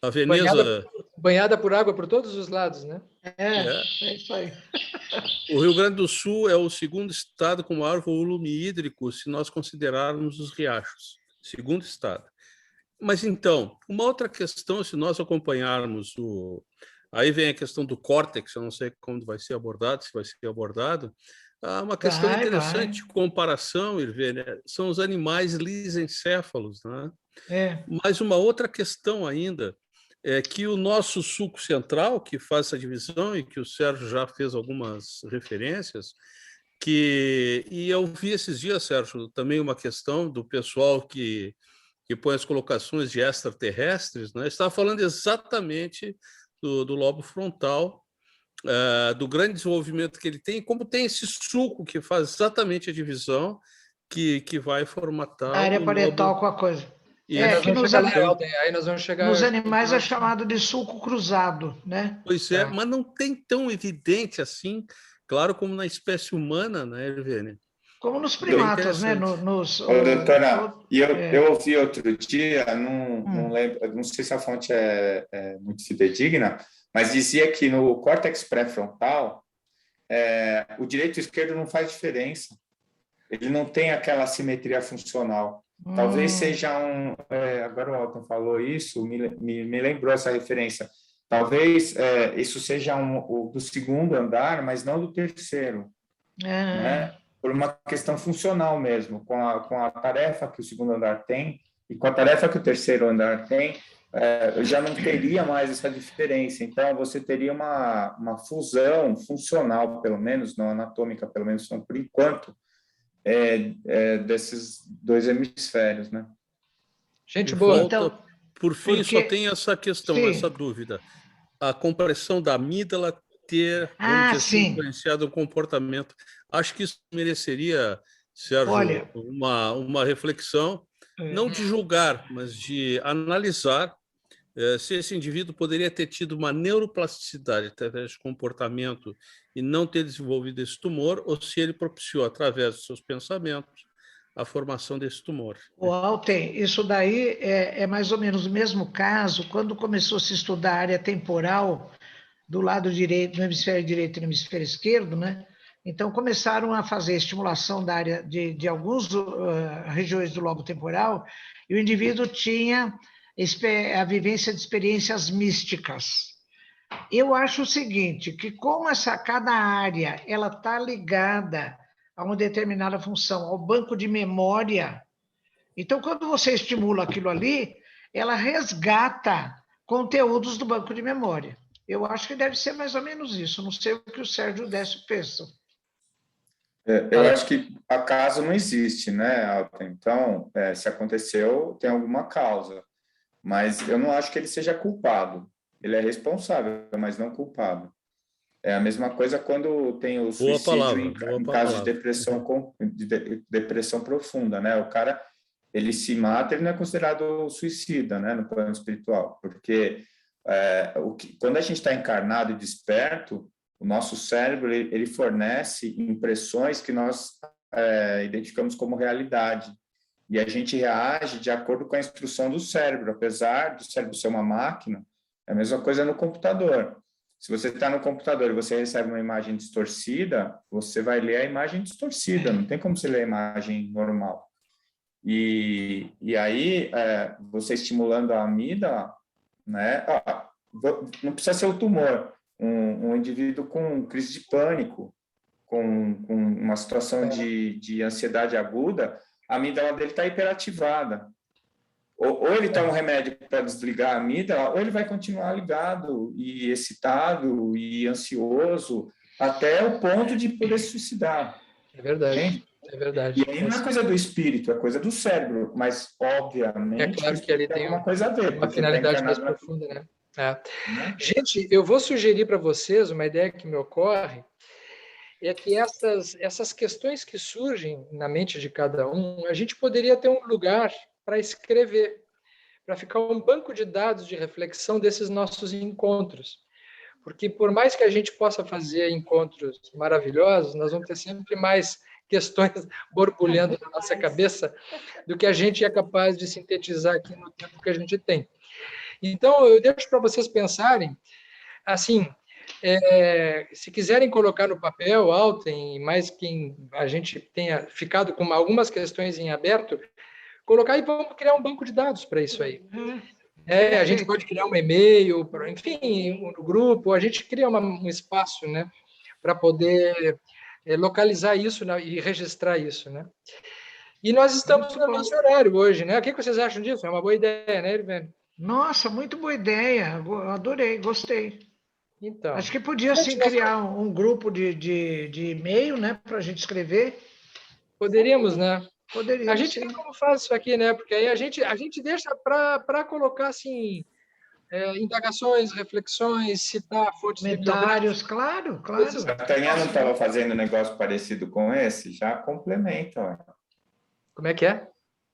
Speaker 7: A Veneza...
Speaker 1: Banhada por água por todos os lados, né?
Speaker 3: É isso aí.
Speaker 7: O Rio Grande do Sul é o segundo estado com maior volume hídrico, se nós considerarmos os riachos. Segundo estado. Mas, então, uma outra questão, se nós acompanharmos Aí vem a questão do córtex, eu não sei quando vai ser abordado, se vai ser abordado. Uma questão interessante de comparação, Irvênia, são os animais lisencéfalos, né? Mas uma outra questão ainda é que o nosso sulco central, que faz essa divisão e que o Sérgio já fez algumas referências, e eu vi esses dias, Sérgio, também uma questão do pessoal que põe as colocações de extraterrestres, né? Estava falando exatamente do lobo frontal, do grande desenvolvimento que ele tem, como tem esse sulco que faz exatamente a divisão que vai formatar
Speaker 3: a área parietal com a coisa.
Speaker 1: Que aí nós vamos chegar...
Speaker 3: Nos animais é chamado de sulco cruzado, né?
Speaker 7: Pois é, mas não tem tão evidente assim, claro, como na espécie humana, né, Irvênia?
Speaker 3: Como nos primatas, né?
Speaker 4: Doutora, eu ouvi outro dia, não lembro, não sei se a fonte é muito fidedigna, mas dizia que no córtex pré-frontal, o direito e o esquerdo não faz diferença. Ele não tem aquela simetria funcional. Talvez seja agora o Alton falou isso, me lembrou essa referência. Talvez isso seja o do segundo andar, mas não do terceiro. Né? Por uma questão funcional mesmo, com a tarefa que o segundo andar tem e com a tarefa que o terceiro andar tem, já não teria mais essa diferença. Então, você teria uma fusão funcional, pelo menos, não anatômica, pelo menos não por enquanto, desses dois hemisférios, né?
Speaker 1: Gente boa.
Speaker 7: Então, por fim, só tem essa questão, essa dúvida. A compressão da amígdala ter, vamos dizer assim, influenciado o comportamento. Acho que isso mereceria, Sérgio, uma reflexão, não de julgar, mas de analisar se esse indivíduo poderia ter tido uma neuroplasticidade através de comportamento e não ter desenvolvido esse tumor, ou se ele propiciou, através dos seus pensamentos, a formação desse tumor.
Speaker 3: Alten, isso daí é mais ou menos o mesmo caso quando começou a se estudar a área temporal do lado direito, no hemisfério direito e no hemisfério esquerdo, né? Então, começaram a fazer estimulação da área de algumas regiões do lobo temporal e o indivíduo tinha a vivência de experiências místicas. Eu acho o seguinte, que como cada área ela está ligada a uma determinada função, ao banco de memória, então, quando você estimula aquilo ali, ela resgata conteúdos do banco de memória. Eu acho que deve ser mais ou menos isso. Não sei o que o Sérgio Décio pensa.
Speaker 4: Eu acho que acaso não existe, né, Alton? Então, se aconteceu, tem alguma causa. Mas eu não acho que ele seja culpado. Ele é responsável, mas não culpado. É a mesma coisa quando tem o suicídio em caso de depressão profunda, né? O cara, ele se mata, ele não é considerado suicida, né, no plano espiritual, porque quando a gente está encarnado e desperto, o nosso cérebro ele fornece impressões que nós identificamos como realidade. E a gente reage de acordo com a instrução do cérebro, apesar do cérebro ser uma máquina, é a mesma coisa no computador. Se você está no computador e você recebe uma imagem distorcida, você vai ler a imagem distorcida, não tem como você ler a imagem normal. E aí, você estimulando a amígdala, né? Não precisa ser o tumor. Um indivíduo com crise de pânico, com uma situação de ansiedade aguda, a amígdala dele está hiperativada. Ou ele toma um remédio para desligar a amígdala, ou ele vai continuar ligado e excitado e ansioso até o ponto de poder se suicidar.
Speaker 1: É verdade.
Speaker 4: Entende?
Speaker 1: É verdade.
Speaker 4: E aí não é coisa do espírito, é coisa do cérebro, mas obviamente
Speaker 1: claro que ele tem
Speaker 4: alguma coisa a ver,
Speaker 1: uma finalidade mais profunda, né? Gente, eu vou sugerir para vocês uma ideia que me ocorre, é que essas questões que surgem na mente de cada um, a gente poderia ter um lugar para escrever, para ficar um banco de dados de reflexão desses nossos encontros. Porque por mais que a gente possa fazer encontros maravilhosos, nós vamos ter sempre mais questões borbulhando na nossa cabeça do que a gente é capaz de sintetizar aqui no tempo que a gente tem. Então, eu deixo para vocês pensarem, assim, se quiserem colocar no papel, Alten, mais quem a gente tenha ficado com algumas questões em aberto, colocar e vamos criar um banco de dados para isso aí. A gente pode criar um e-mail, enfim, no grupo, a gente cria um espaço, né, para poder localizar isso, né, e registrar isso, né? E nós estamos no nosso horário hoje, né? O que vocês acham disso? É uma boa ideia, né, Irvine?
Speaker 3: Nossa, muito boa ideia. Adorei, gostei.
Speaker 1: Então,
Speaker 3: acho que podia sim criar um grupo de e-mail, né, para a gente escrever.
Speaker 1: Poderíamos, né?
Speaker 3: Poderíamos.
Speaker 1: A gente vê como faz isso aqui, né? Porque aí a gente deixa para colocar assim indagações, reflexões, citar fontes
Speaker 3: comentários, claro.
Speaker 4: A Tânia não estava fazendo um negócio parecido com esse? Já complementa. Ó.
Speaker 1: Como é que é?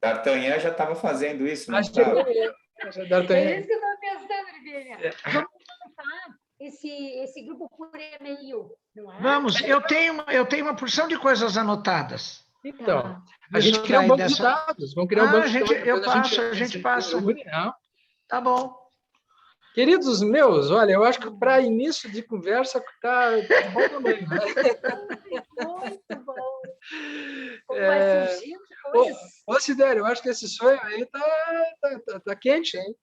Speaker 4: D'Artagnan já estava fazendo isso, não
Speaker 8: É
Speaker 1: estava?
Speaker 8: isso que eu estava pensando, Virginia. Vamos montar esse grupo por e-mail, não é?
Speaker 3: Vamos, eu tenho uma porção de coisas anotadas.
Speaker 1: Então, a gente cria um banco de dados. Vamos criar um banco de dados.
Speaker 3: A gente passa. Tá bom.
Speaker 1: Queridos meus, olha, eu acho que para início de conversa está de bom tamanho. Né?
Speaker 8: Muito bom. Como vai surgindo coisas.
Speaker 1: Ô, Sidério, eu acho que esse sonho aí tá quente, hein?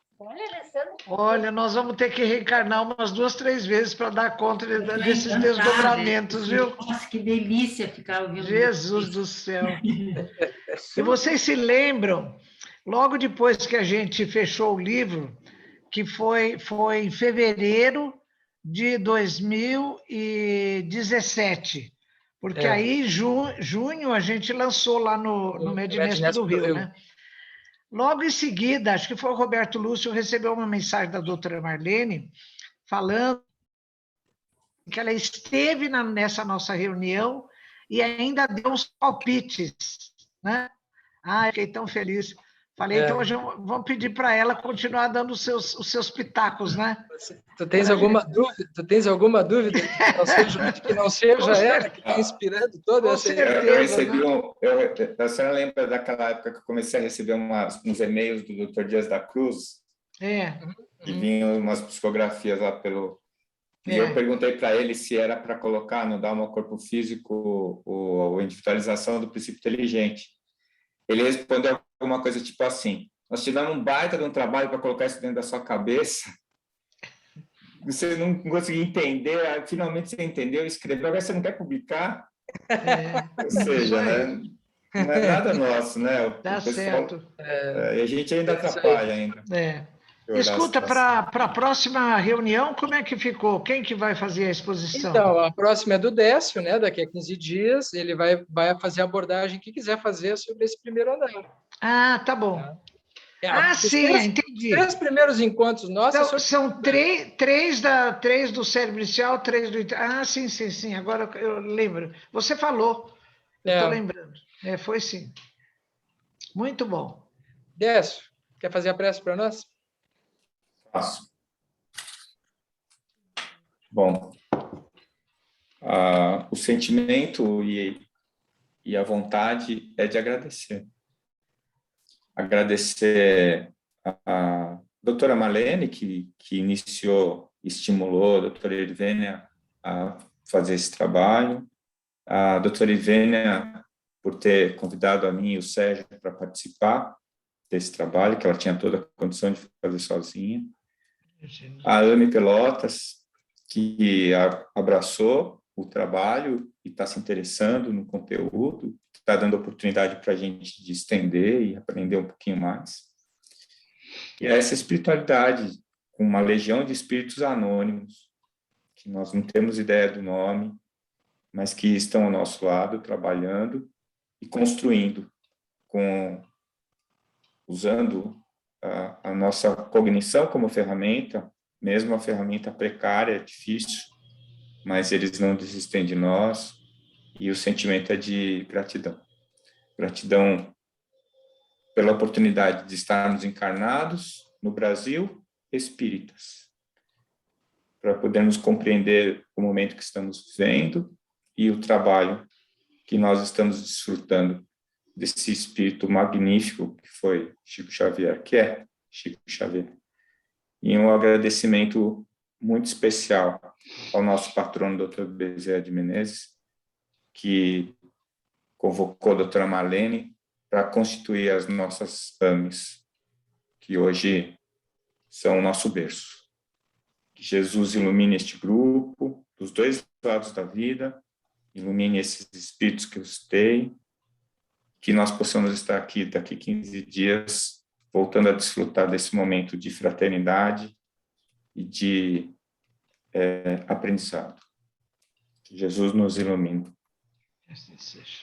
Speaker 3: Olha, nós vamos ter que reencarnar umas 2, 3 vezes para dar conta desses desdobramentos, viu?
Speaker 2: Nossa, que delícia ficar ouvindo.
Speaker 3: Jesus do céu. E vocês se lembram, logo depois que a gente fechou o livro, que foi em fevereiro de 2017, porque aí, junho, a gente lançou lá no Medinesp do Rio, né? Logo em seguida, acho que foi o Roberto Lúcio, recebeu uma mensagem da doutora Marlene, falando que ela esteve nessa nossa reunião e ainda deu uns palpites, né? Fiquei tão feliz. Falei, então hoje vamos pedir para ela continuar dando os seus pitacos, né?
Speaker 1: Tu tens alguma dúvida? Que não seja ela que está inspirando toda essa
Speaker 4: ideia? Eu recebi a senhora lembra daquela época que eu comecei a receber uns e-mails do Dr. Dias da Cruz? E vinham umas psicografias lá pelo... E eu perguntei para ele se era para colocar no Dharma Corpo Físico a individualização do princípio inteligente. Ele respondeu alguma coisa tipo assim: nós tivemos um baita de um trabalho para colocar isso dentro da sua cabeça. Você não conseguiu entender, finalmente você entendeu, escreveu, agora você não quer publicar? Ou seja, né? Não é nada nosso, né?
Speaker 3: Tá certo.
Speaker 4: E a gente ainda atrapalha ainda.
Speaker 3: Escuta, para a próxima reunião, como é que ficou? Quem que vai fazer a exposição?
Speaker 1: Então, a próxima é do Décio, né? Daqui a 15 dias, ele vai fazer a abordagem que quiser fazer sobre esse primeiro andar.
Speaker 3: Tá bom. Sim, entendi.
Speaker 1: Os 3 primeiros encontros nossos...
Speaker 3: Então, são 3 do cérebro inicial, 3 do... sim, agora eu lembro. Você falou, eu estou lembrando. Foi sim. Muito bom.
Speaker 1: Décio, quer fazer a prece para nós?
Speaker 4: Faço. Bom, o sentimento e a vontade é de agradecer. Agradecer a doutora Marlene, que iniciou, estimulou a doutora Irvênia a fazer esse trabalho, a doutora Irvênia por ter convidado a mim e o Sérgio para participar desse trabalho, que ela tinha toda a condição de fazer sozinha, a Ame Pelotas, que abraçou o trabalho e está se interessando no conteúdo, está dando oportunidade para a gente de estender e aprender um pouquinho mais. E essa espiritualidade, com uma legião de espíritos anônimos, que nós não temos ideia do nome, mas que estão ao nosso lado, trabalhando e construindo, usando a nossa cognição como ferramenta, mesmo a ferramenta precária, difícil, mas eles não desistem de nós, e o sentimento é de gratidão. Gratidão pela oportunidade de estarmos encarnados no Brasil, espíritas, para podermos compreender o momento que estamos vivendo e o trabalho que nós estamos desfrutando desse espírito magnífico que foi Chico Xavier, que é Chico Xavier. E um agradecimento muito especial ao nosso patrono, Dr. Bezerra de Menezes, que convocou a doutora Marlene para constituir as nossas AMEs, que hoje são o nosso berço. Que Jesus ilumine este grupo, dos dois lados da vida, ilumine esses espíritos que eu citei, que nós possamos estar aqui daqui 15 dias, voltando a desfrutar desse momento de fraternidade e de aprendizado. Que Jesus nos ilumine.
Speaker 3: Assim seja.